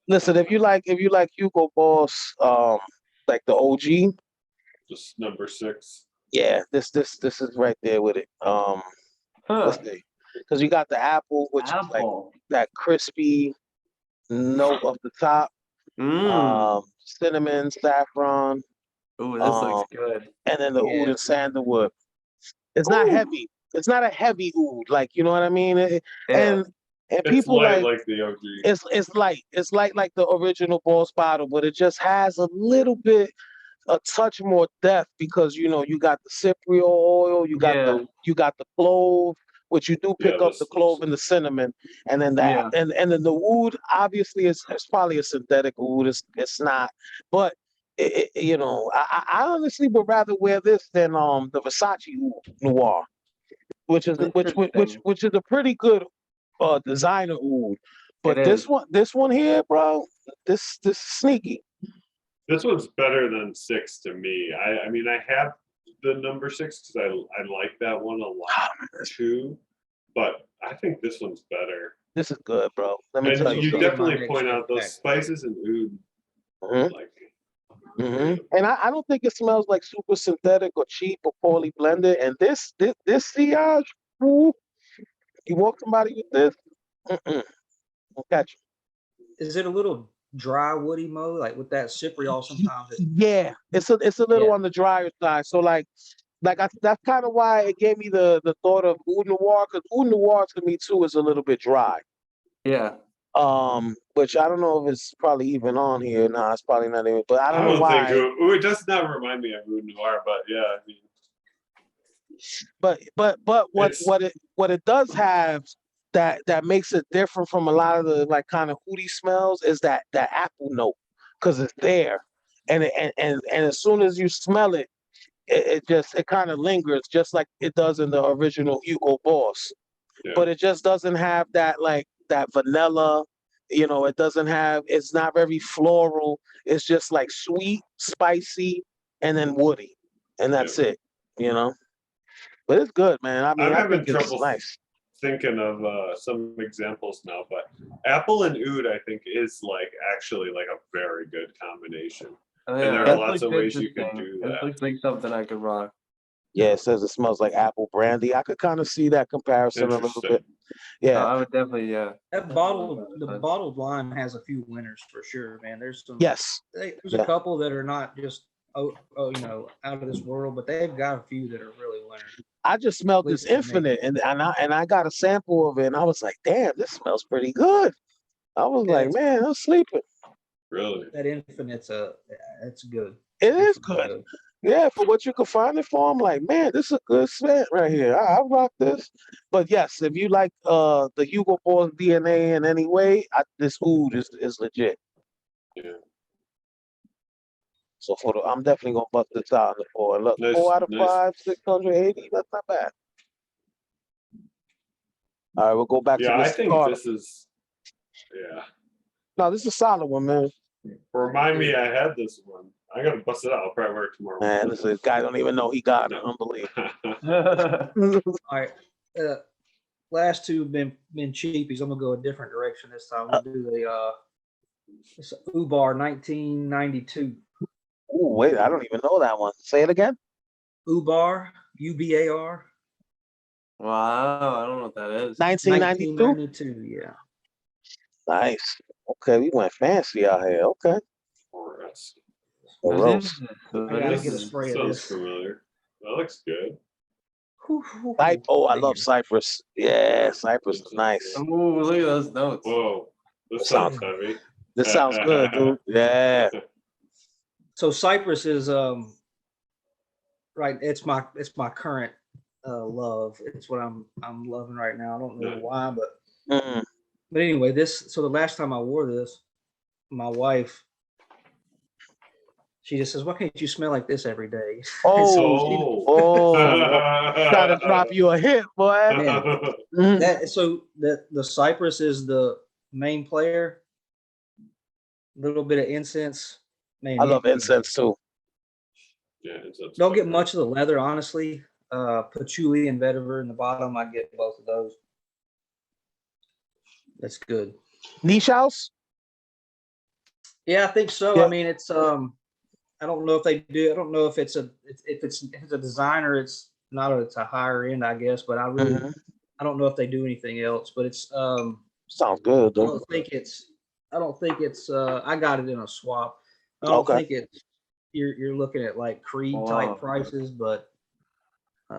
Listen, if you like Hugo Boss, like the OG, just number 6. Yeah, this is right there with it. Let's see, because you got the apple, which is like that crispy note of the top. Cinnamon, saffron. Oh, this looks good. And then the oud and sandalwood. It's not heavy. It's not a heavy oud, like, you know what I mean? And people light like the OG. It's light. It's light like the original Boss bottle, but it just has a touch more depth, because you got the cypriol oil, you got the clove, which you do pick up the clove and the cinnamon, and then and then the oud obviously is probably a synthetic oud. It's not, but I honestly would rather wear this than the Versace Oud Noir, which is a pretty good designer oud. But this one here, bro, this is sneaky. This one's better than 6 to me. I mean, I have the number 6 because I like that one a lot too. But I think this one's better. This is good, bro. Let me tell you. You definitely point out those spices and oud. And I don't think it smells like super synthetic or cheap or poorly blended. And this sillage, you walk somebody with this, won't catch you. Is it a little dry woody mode, like with that cypriol sometimes? It's a little on the drier side. So that's kind of why it gave me the thought of oud noir, because oud noir to me too is a little bit dry. Yeah. Which I don't know if it's probably even on here. Nah, it's probably not even. But I don't know why. It does not remind me of oud noir, but yeah, I mean. But what it does have that makes it different from a lot of the like kind of oud smells is that apple note, because it's there, and as soon as you smell it, it kind of lingers just like it does in the original Hugo Boss, but it just doesn't have that that vanilla. It doesn't have. It's not very floral. It's just like sweet, spicy, and then woody, and that's it. But it's good, man. I mean, I'm I having think it's trouble nice. thinking of some examples now, but apple and oud, I think, is actually a very good combination. And there are lots of ways you can do that. It looks like something I could rock. Yeah, it says it smells like apple brandy. I could kind of see that comparison a little bit. Yeah, I would definitely, the bottled line has a few winners for sure, man. There's some. Yes. There's a couple that are not just out of this world, but they've got a few that are really winners. I just smelled this Infinite, and I got a sample of it, and I was like, damn, this smells pretty good. I was like, man, I'm sleeping. Really? That Infinite's it's good. It is good. Yeah, for what you can find it for, I'm like, man, this is a good scent right here. I rock this. But yes, if you like the Hugo Boss DNA in any way, this oud is legit. Yeah. So I'm definitely gonna bust this out in the 4. Look, Nice, 4 out of nice. 5, 680. That's not bad. All right, we'll go back to I this think card. this is. Yeah. No, this is a solid one, man. Remind me, I had this one. I gotta bust it out. I'll probably wear it tomorrow. Man, this guy don't even know he got it. No. Unbelievable. All right. Last two been cheapies. I'm gonna go a different direction this time. We'll do the it's Ubar 1992. Oh, wait, I don't even know that one. Say it again. Ubar, UBAR. Wow, I don't know what that is. 1992. 1992. Yeah. Nice. Okay, we went fancy out here. Okay. Forest. The What roast. is this? I What gotta is get a this? spray of Sounds this. familiar. That looks good. Oh, I love Cypress. Yeah, Cypress is nice. Oh, look at those notes. Whoa, this That sounds sounds- heavy. This sounds good, dude. Yeah. So Cypress is right. It's my current love. It's what I'm loving right now. I don't know why, Mm. but anyway, so the last time I wore this, my wife, she just says, "Why can't you smell like this every day?" Try to drop you a hit, boy. That so the Cypress is the main player. A little bit of incense. Man, I love incense too. Yeah, it's Don't get much of the leather, honestly. Patchouli and vetiver in the bottom. I get both of those. That's good. Niche house? Yeah, I think so. Yeah. I mean, it's I don't know if they do. I don't know if it's a designer. It's not it's a higher end, I guess. But I really I don't know if they do anything else. But it's sounds good, I though. don't think it's I got it in a swap. I don't Okay. think it's you're looking at like Creed type prices, but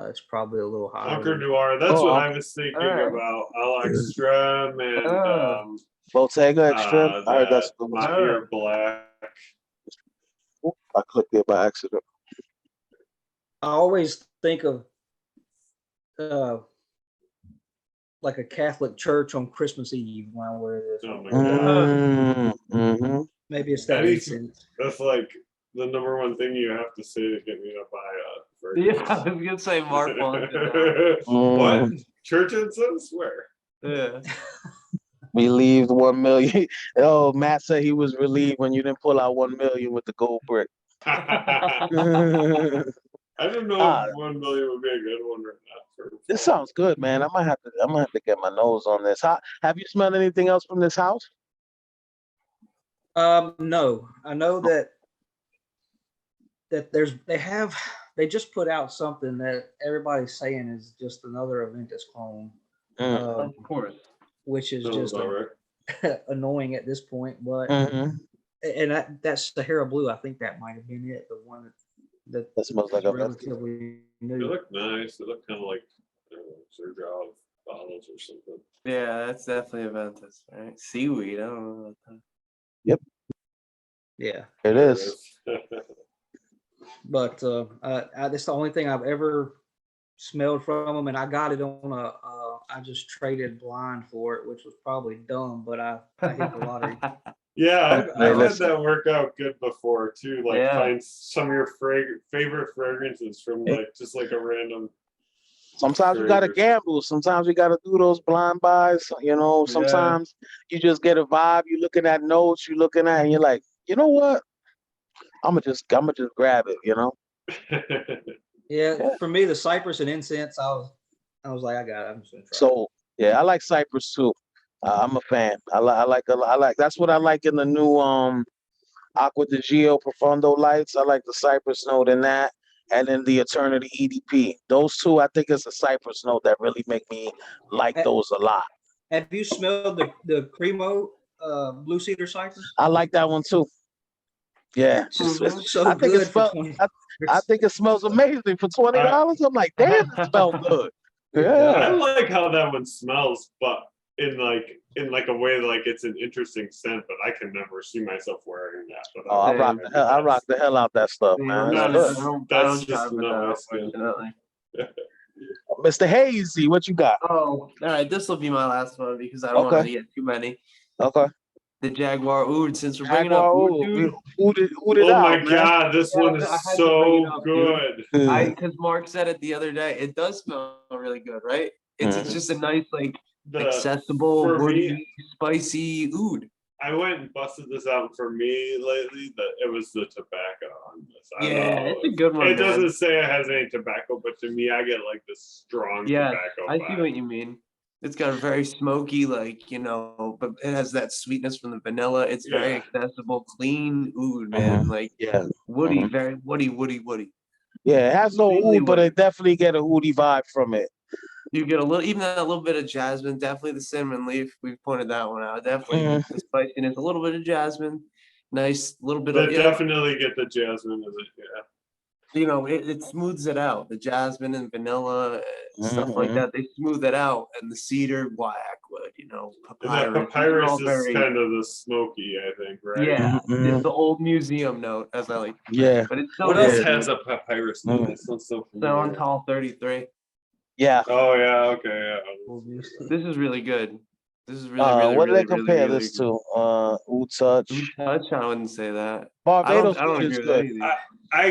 it's probably a little higher. Conquer Noir. That's Oh, what I was thinking about. Al Extreme and Bottega Extreme. I heard that's the My Ear Black. Oop, I clicked it by accident. I always think of like a Catholic church on Christmas Eve when I wear this. Oh my god. Mm-hmm. Maybe it's that That is- incense. That's like the number one thing you have to say to get me to buy a Yeah, I was gonna say Mark wanted What? Church incense? Where? Yeah. Relieved 1 million. Oh, Matt said he was relieved when you didn't pull out 1 million with the gold brick. I don't know Ah. if 1 million would be a good one or not. This sounds good, man. I might have to get my nose on this. Have you smelled anything else from this house? No, I know that they just put out something that everybody's saying is just another Aventus clone, Of course. which is Sounds just about right. annoying at this point. But and that's Sahara Blue. I think that might have been it. The one that smells like is a relatively They new. look nice. They look kind of like Sergio bottles or something. Yeah, that's definitely Aventus, right? Seaweed. I don't know about that. Yeah, It is. but that's the only thing I've ever smelled from them, and I got it on I just traded blind for it, which was probably dumb, but I hit the lottery. Yeah, Hey, I've had listen. that work out good before too. Like Yeah. find some of your favorite fragrances from like just like a random. Sometimes you gotta gamble. Sometimes you gotta do those blind buys. You know, sometimes you just get a vibe. You looking at notes. You looking at, and you're like, you know what? I'm gonna just grab it. You know. Yeah, for me, the cypress and incense, I was like, I got it. I'm just gonna try. So yeah, I like Cypress too. I'm a fan. I like that's what I like in the new Aqua di Gio Profondo lights. I like the Cypress note in that, and then the Eternity EDP. Those two, I think, is the Cypress note that really make me like those a lot. Have you smelled the Cremo Blue Cedar Cypress? I like that one too. Yeah, It's so I think good it for smells. 20. I think it smells amazing for $20. I'm like, damn, it smells good. Yeah. I like how that one smells, but in like a way like it's an interesting scent, but I can never see myself wearing that. But Oh, I rock the hell out that stuff, man. I It's good. don't That's try just with not that, my skin. unfortunately. Mr. Hazy, what you got? Oh, all right. This will be my last one because I don't want to get too many. Okay. The Jaguar Oud. Since we're bringing Jaguar up Oud, Oud, dude. Oud it Oh out, my man. god, this one is I had to bring it so up, dude. good. Because Mark said it the other day. It does smell really good, right? It's just a nice, like, accessible, for me- woody, spicy oud. I went and busted this out for me lately. That it was the tobacco on this. I don't Yeah, know. it's a good one, It man. doesn't say it has any tobacco, but to me, I get like this strong Yeah, tobacco I see vibe. what you mean. It's got a very smoky, like, but it has that sweetness from the vanilla. It's very Yeah. accessible, clean oud, man. Like Yeah. woody, very woody. Yeah, it has no Extremely oud, but woody. it definitely get a oody vibe from it. You get a little, even that little bit of jasmine, definitely the cinnamon leaf. We pointed that one out. Definitely the spiciness, a little bit of jasmine, nice little bit They of, definitely get the jasmine in it. Yeah. it smooths it out. The jasmine and vanilla, stuff like that, they smooth it out. And the cedar, blackwood, And papyrus. the These are papyrus all is very, kind of the smoky, I think, right? yeah, it's the old museum note, as I like to say. Yeah. But it's so What good, else has dude. a papyrus note? That sounds so So on familiar. Tall 33. Yeah. Oh yeah, okay, yeah. This is really good. This is really, really, What do really, they really, compare really this good. to? Oud Touch. Oud Touch, I wouldn't say that. Barbados I don't Oud is agree with good. any of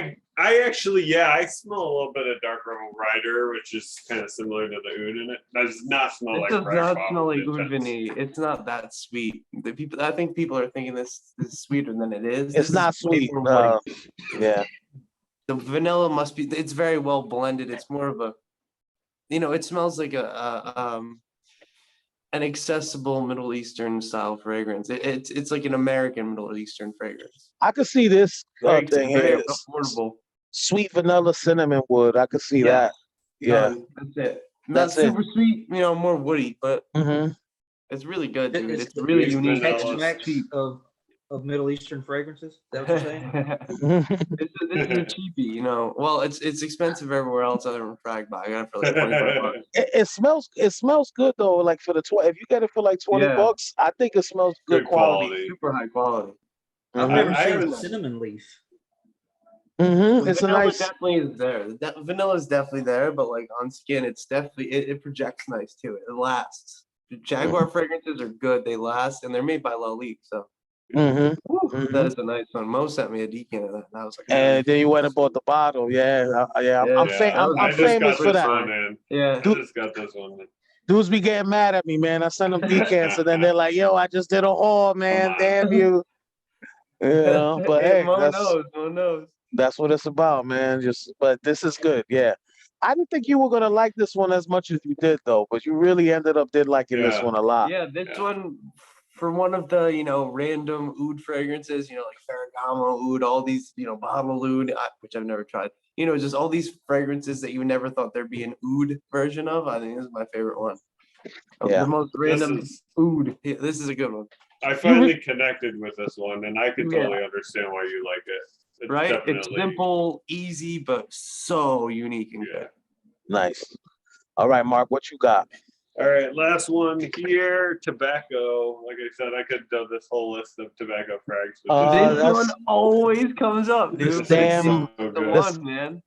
these. I actually, yeah, I smell a little bit of dark rebel rider, which is kind of similar to the oud in it. That does not smell It like does Frag not Comm smell like intense. oud vanille. It's not that sweet. I think people are thinking this is sweeter than it is. It's This not is way sweet. more woody. Yeah. The vanilla must be. It's very well blended. It's more of a, it smells like an accessible Middle Eastern style fragrance. It's like an American Middle Eastern fragrance. I could see this Very, thing very here. affordable. Sweet vanilla cinnamon wood. I could see Yeah. that. Yeah. Done. That's it. Not That's it. super sweet, more woody, but Mm-hmm. it's really good, dude. It's It's really Sweet unique. vanilla. It's cheap. of Middle Eastern fragrances. Is that what you're saying? This is a cheapie, Well, it's expensive everywhere else other than Frag, but I got it for like 25 bucks. It smells good though. Like for the if you get it for like 20 Yeah. bucks, I think it smells good quality. Super high quality. I've never I seen haven't- cinnamon leaf. Mm-hmm. The It's a vanilla nice. definitely is there. The vanilla is definitely there, but like on skin, it's definitely it projects nice too. It lasts. The Jaguar fragrances are good. They last, and they're made by Lalique. So Mm-hmm. that is a nice one. Mo sent me a decan of that, and I was like, And then you went and bought the bottle. Yeah. Yeah. I'm I just famous got for this that. one, man. Yeah. I just got this one. Dudes be getting mad at me, man. I send them decants, and then they're like, "Yo, I just did a haul, man. on. Damn you." But hey, Mo knows. that's what it's about, man. But this is good. Yeah. I didn't think you were gonna like this one as much as you did, though. But you really ended up liking this Yeah. one a lot. Yeah, this one for one of the random oud fragrances, like Ferragamo oud, all these bottle oud, which I've never tried. Just all these fragrances that you never thought there'd be an oud version of. I think this is my favorite one. Yeah. The most random oud. Yeah, this is a good one. I finally connected with this one, and I could Yeah. totally understand why you like it. It's Right? It's definitely- simple, easy, but so unique and Yeah. good. Nice. All right, Mark, what you got? All right, last one here. Tobacco. Like I said, I could do this whole list of tobacco frags. Uh, This that's- one always comes up, dude. This but damn- it's the good. one, man.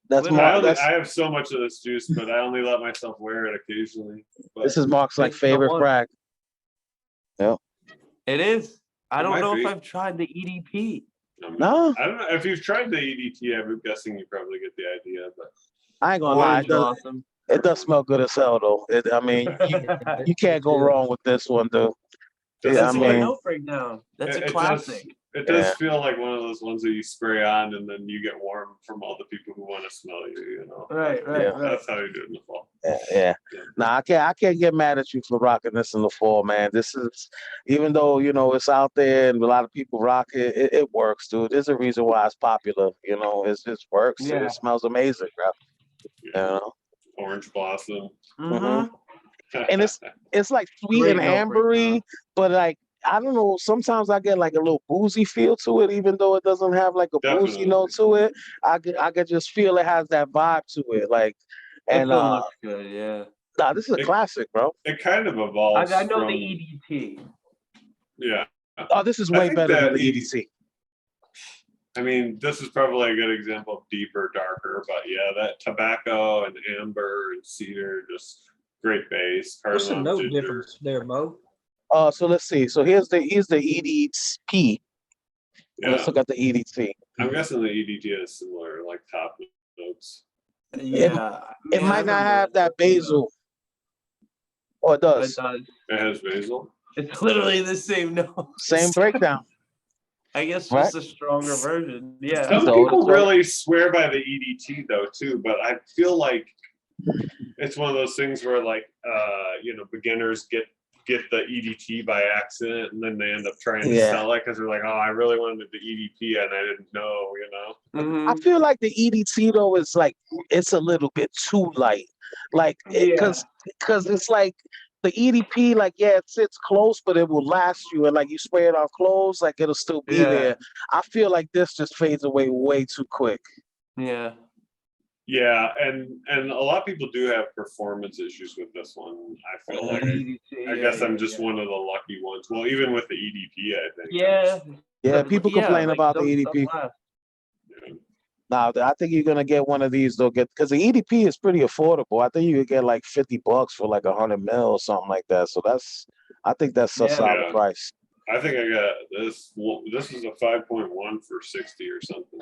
That's Literally. Mark. I have so much of this juice, but I only let myself wear it occasionally. But This is Mark's like It's the favorite one. frag. It is. I It don't might know if be. I've tried the EDP. No, I don't know if you've tried the EDT. I'm guessing you probably get the idea. But I ain't gonna lie. Orange blossom. It does smell good as hell, though. I mean, you can't go wrong with this one, dude. Yeah, That's I a good mean, note breakdown. That's a classic. It does Yeah. feel like one of those ones that you spray on, and then you get warm from all the people who want to smell you. Right. That's how you do it in the fall. yeah. Nah, I can't get mad at you for rocking this in the fall, man. This is, even though it's out there and a lot of people rock it, it works, dude. There's a reason why it's popular. It just works. Yeah. It smells amazing, bro. Yeah. Orange blossom. Mhm. And it's like sweet Great and note breakdown. ambery, but like I don't know. Sometimes I get like a little boozy feel to it, even though it doesn't have like a boozy Definitely. note to it. I could just feel it has that vibe to it, like. This And one looks good, yeah. nah, this is a classic, bro. It kind of evolves. I know from, the EDT. Oh, this is I way think better than that the E EDC. I mean, this is probably a good example of deeper, darker, but yeah, that tobacco and amber and cedar, just great base. What's the Cardamom, note ginger. difference there, Mo? So let's see. So here's the EDP. Yeah, Let's look at the EDT. I'm guessing the EDT has similar like top notes. Yeah. It might not have that basil. Or it It does. does. It has basil. It's literally the same note. Same breakdown, I guess right? just a stronger version. Yeah. Some So people it's really swear by the EDT though too, but I feel like it's one of those things where like beginners get the EDT by accident and then they end up trying to Yeah. sell it because they're like, oh, I really wanted the EDT and I didn't know, Mhm. I feel like the EDT though is like it's a little bit too light, like Yeah. because it's like the EDP, like yeah, it sits close, but it will last you, and like you spray it on clothes, like it'll still be Yeah. there. I feel like this just fades away way too quick. Yeah. Yeah, and a lot of people do have performance issues with this one. I feel like EDT, I guess I'm just one of the lucky ones. Well, even with the EDP, I think. Yeah. Yeah, people complain like about the some EDP. stuff lasts. Now, I think you're gonna get one of these though, because the EDP is pretty affordable. I think you could get like $50 for like 100 ml or something like that. So I think that's a Yeah. solid Yeah. price. I think I got this. This is a 5.1 for 60 or something.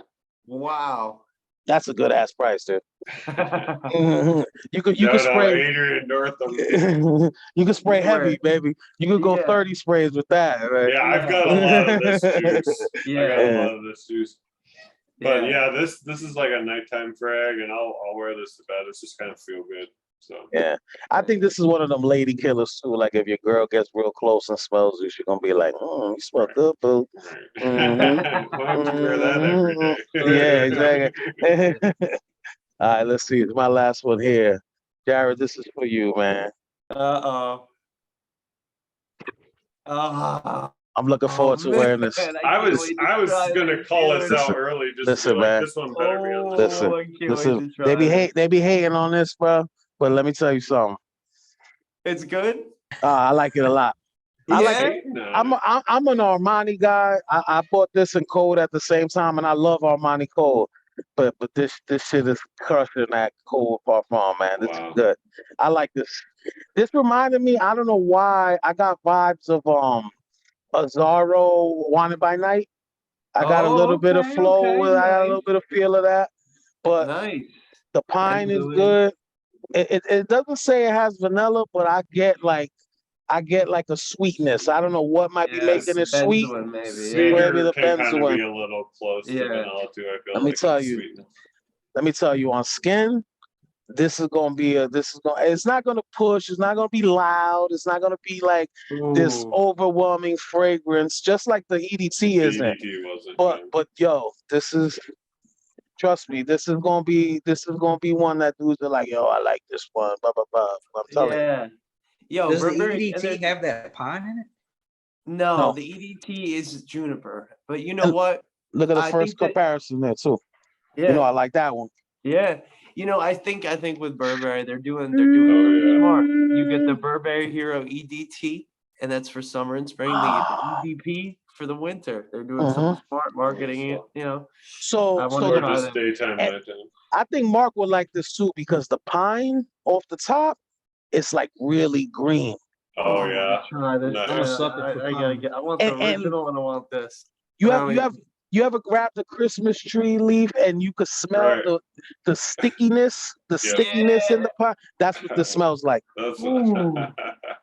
Wow. That's a good ass price, dude. Mhm. You could No, spray. Adrian Northam. You can spray heavy, baby. You could go Yeah. 30 sprays with that, right? Yeah, I've got a lot of this juice. I Yeah. got a lot of this juice. But Yeah. yeah, this is like a nighttime frag, and I'll wear this to bed. It's just kind of feel good. So Yeah, I think this is one of them lady killers too. Like if your girl gets real close and smells you, she's gonna be like, "You smell good, boo." right. Mhm. Why don't you wear that every day? Yeah, exactly. All right, let's see. It's my last one here. Jared, this is for you, man. Uh-oh. I'm looking forward to wearing this. I was gonna call this out early just Listen, to be like, man. this one better be on the Listen, I can't wait listen. to try They be hating on this, bro. But let me tell you something. It's good? I like it a lot. I like Yeah? it. I'm an Armani guy. I bought this in Code at the same time, and I love Armani Code. But this shit is crushing that Code Parfum, man. This is good. I like this. This reminded me. I don't know why. I got vibes of Azzaro Wanted by Night. I got a little bit of flow with. I got a little bit of feel of that. But Nice. the pine is good. It doesn't say it has vanilla, but I get like a sweetness. I don't know what might be making it sweet. Benzoin, maybe. Cedar the can kind of benzoin. be a little close to vanilla too. I feel Let me like tell it's you. sweetness. Let me tell you, on skin, it's not gonna push, it's not gonna be loud, it's not gonna be like this overwhelming fragrance, just like the EDT isn't. EDT wasn't. But yo, trust me, this is gonna be one that dudes are like, yo, I like this one, blah blah blah. I'm telling you. Yo, Does the Burberry, EDT have that pine in it? No, the EDT is juniper. But you know And what? Look at the I first think that- comparison there too. Yeah. You know, I like that one. Yeah. I think with Burberry, they're doing something smart. You get the Burberry Hero EDT, and that's for summer and spring. They get the EDP for the winter. They're doing something smart marketing it, So I so want to Or try just them. daytime, And- nighttime. I think Mark would like this too because the pine off the top, it's like really green. Oh yeah. Try this. Nice. I'm a sucker for I gotta pine. get. I want the And- original, and I want this. You ever grabbed a Christmas tree leaf and you could smell Right. the stickiness, in the pine? That's what this smells like. That's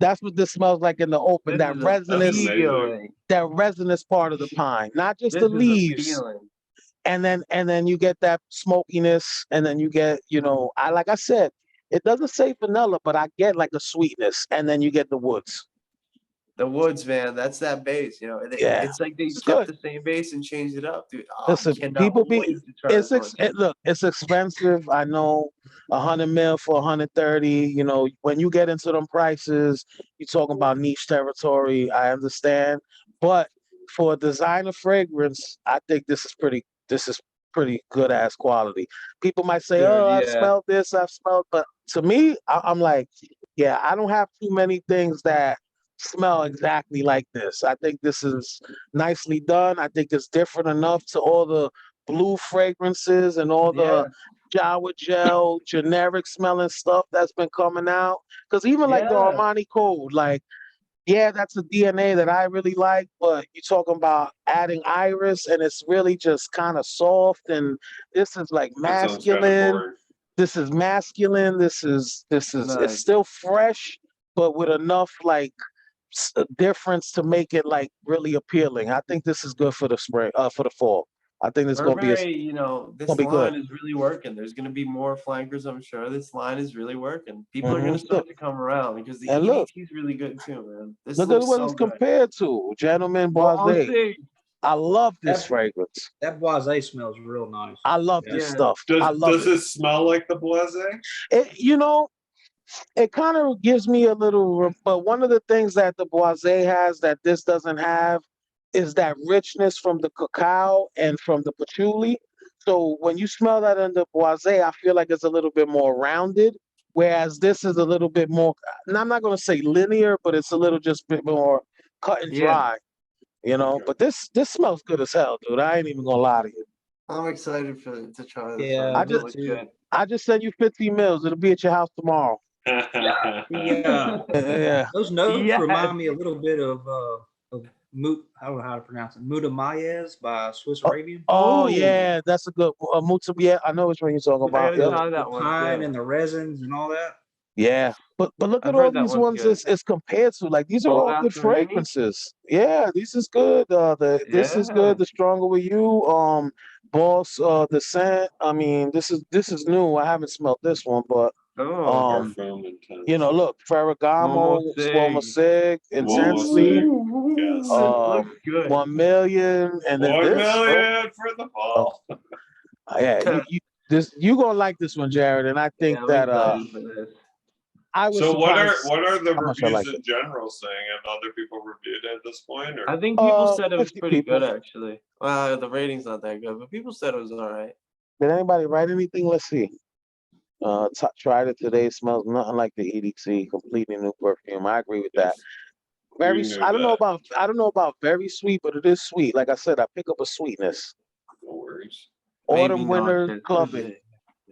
That's what this smells like in the open. That resinous, amazing. that resinous part of the pine, not just This the is a leaves. feeling. And then you get that smokiness, and then you get, like I said, it doesn't say vanilla, but I get like a sweetness, and then you get the woods. The woods, man. That's that base. Yeah, It's like they it's kept good. the same base and changed it up, dude. Oh, Listen, I cannot people wait to try this one. look, it's expensive. I know 100 mil for 130. When you get into them prices, you're talking about niche territory. I understand, but for a designer fragrance, I think this is pretty good ass quality. People might say, Dude, "Oh, I've yeah. smelled this, I've smelled," but to me, I'm like, yeah, I don't have too many things that smell exactly like this. I think this is nicely done. I think it's different enough to all the blue fragrances and all the shower gel, generic smelling stuff that's been coming out. Because even like the Yeah. Armani Code, like, yeah, that's a DNA that I really like, but you're talking about adding iris and it's really just kind of soft. And this is like That sounds kind of masculine. boring. This is masculine. This is Nice. it's still fresh, but with enough like difference to make it like really appealing. I think this is good for the spring, for the fall. I think it's gonna be Burberry, you know, this gonna be good. line is really working. There's going to be more flankers, I'm sure. This line is really working. People are going to Mhm. start to come around because the And look, EDT is really good too, man. This look at looks what so it's good. compared to. Gentleman Well, Boise. I love this That- fragrance. That Boise smells real nice. I love this Yeah. stuff. I love Does it smell like the Boise? it. You know, it kind of gives me a little, but one of the things that the Boise has that this doesn't have is that richness from the cacao and from the patchouli. So when you smell that in the Boise, I feel like it's a little bit more rounded, whereas this is a little bit more, and I'm not going to say linear, but it's a little just bit more cut and Yeah. dry, you know. Okay. But this smells good as hell, dude. I ain't even gonna lie to you. I'm excited to try this. Yeah, I It just- looks too. good. I just sent you 50 mils. It'll be at your house tomorrow. Yeah. Yeah. Those notes Yes. remind me a little bit of I don't know how to pronounce it. Mudamayez by Swiss Arabian. Oh Oh. yeah, that's a good Mutsu. Yeah, I know which one you're talking I about. gotta Yep. try The that one pine too. and the resins and all that. Yeah, but look I've at all heard that these one's ones good. it's compared to. Like these are all good Olfactorini? fragrances. Yeah, this is good. This is Yeah. good. The Stronger With You. Boss. The Scent. I mean, this is new. I haven't smelled this one, but Oh. Perfume intense. you know, look, Ferragamo, Momo Swoma Sig. Sig, Intensely, Ooh, Yes. it looks good. 1 million, and then 1 this. million for the fall. Yeah, you gonna like this one, Jared, and I think Yeah, I'm that excited for this. I was So what surprised. are the how much I reviews like in general saying? Have other people reviewed it at this point? Or I think people said it was 50 pretty people. good actually. Well, the rating's not that good, but people said it was all right. Did anybody write anything? Let's see. Tried it today. Smells nothing like the EDT. Completely new perfume. I agree with that. Yes, Very. we knew I don't know that. about. I don't know about very sweet, but it is sweet. Like I said, I pick up a sweetness. No worries. Autumn Maybe winter not. clubbing.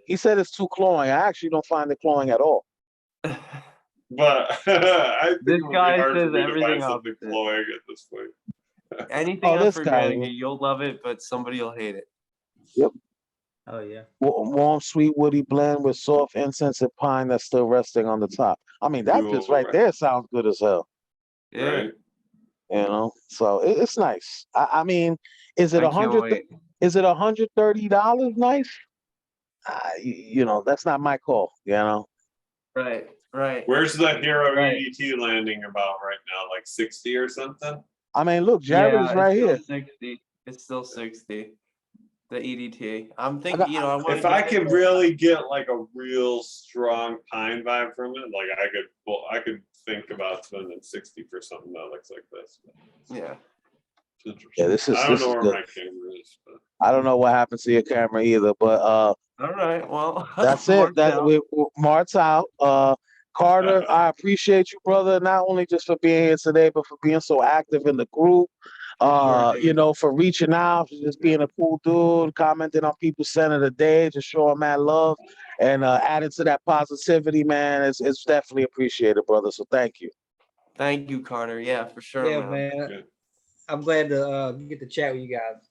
He said it's too cloying. I actually don't find it cloying at all. But I think This it would be guy hard for says me to everything find something opposite. cloying at this point. Anything Oh, else this for guy. Granny, you'll love it, but somebody will hate it. Oh yeah. Warm, sweet, woody blend with soft incense and pine that's still resting on the top. I mean, that just right Right. there sounds good as hell. Yeah, Right? You know, so it's nice. I mean, is it I can't wait. Is it $130 nice? You know, that's not my call. You know, Right. Where's the Hero Right. EDT landing about right now? Like 60 or something? I mean, look, Jared is right it's here. still 60. It's still 60. The EDTA. I'm thinking, I want If I can really get like a real strong pine vibe from it, like I could think about spending 60 for something that looks like this. Yeah. It's interesting. Yeah, this I don't is know where good. my camera is, but I don't know what happened to your camera either, but All right. Well, that's it. Mark's That out. Mart's out. Carter, I appreciate you, brother, not only just for being here today, but for being so active in the group. Sure You thing. know, for reaching out, for just being a cool dude, commenting on people's center of the day, just showing mad love and adding to that positivity, man. It's definitely appreciated, brother. So thank you. Thank you, Carter. Yeah, for sure, Yeah, man. man. Good. I'm glad to get to chat with you guys.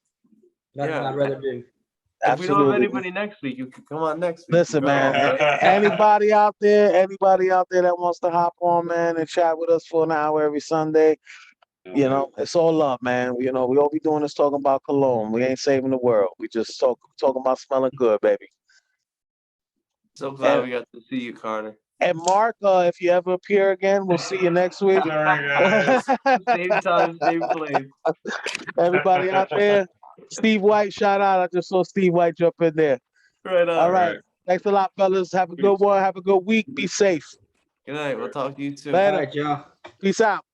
Nothing Yeah. I'd rather do. If we don't have Absolutely. anybody next week, you can come on next week. Listen, man. Right. Anybody out there that wants to hop on, man, and chat with us for an hour every Sunday, you know, it's all love, man. You know, we all be doing is talking about Cologne. We ain't saving the world. We just talking about smelling good, baby. So glad And- we got to see you, Carter. And Mark, if you ever appear again, we'll see you next week. Sorry, guys. Same time, same place. Everybody out there, Steve White, shout out. I just saw Steve White jump in there. Right on. All right. right. Thanks a lot, fellas. Have a good one. Have a good week. Be safe. Good night. We'll talk to you soon. Later. All right, y'all. Peace out.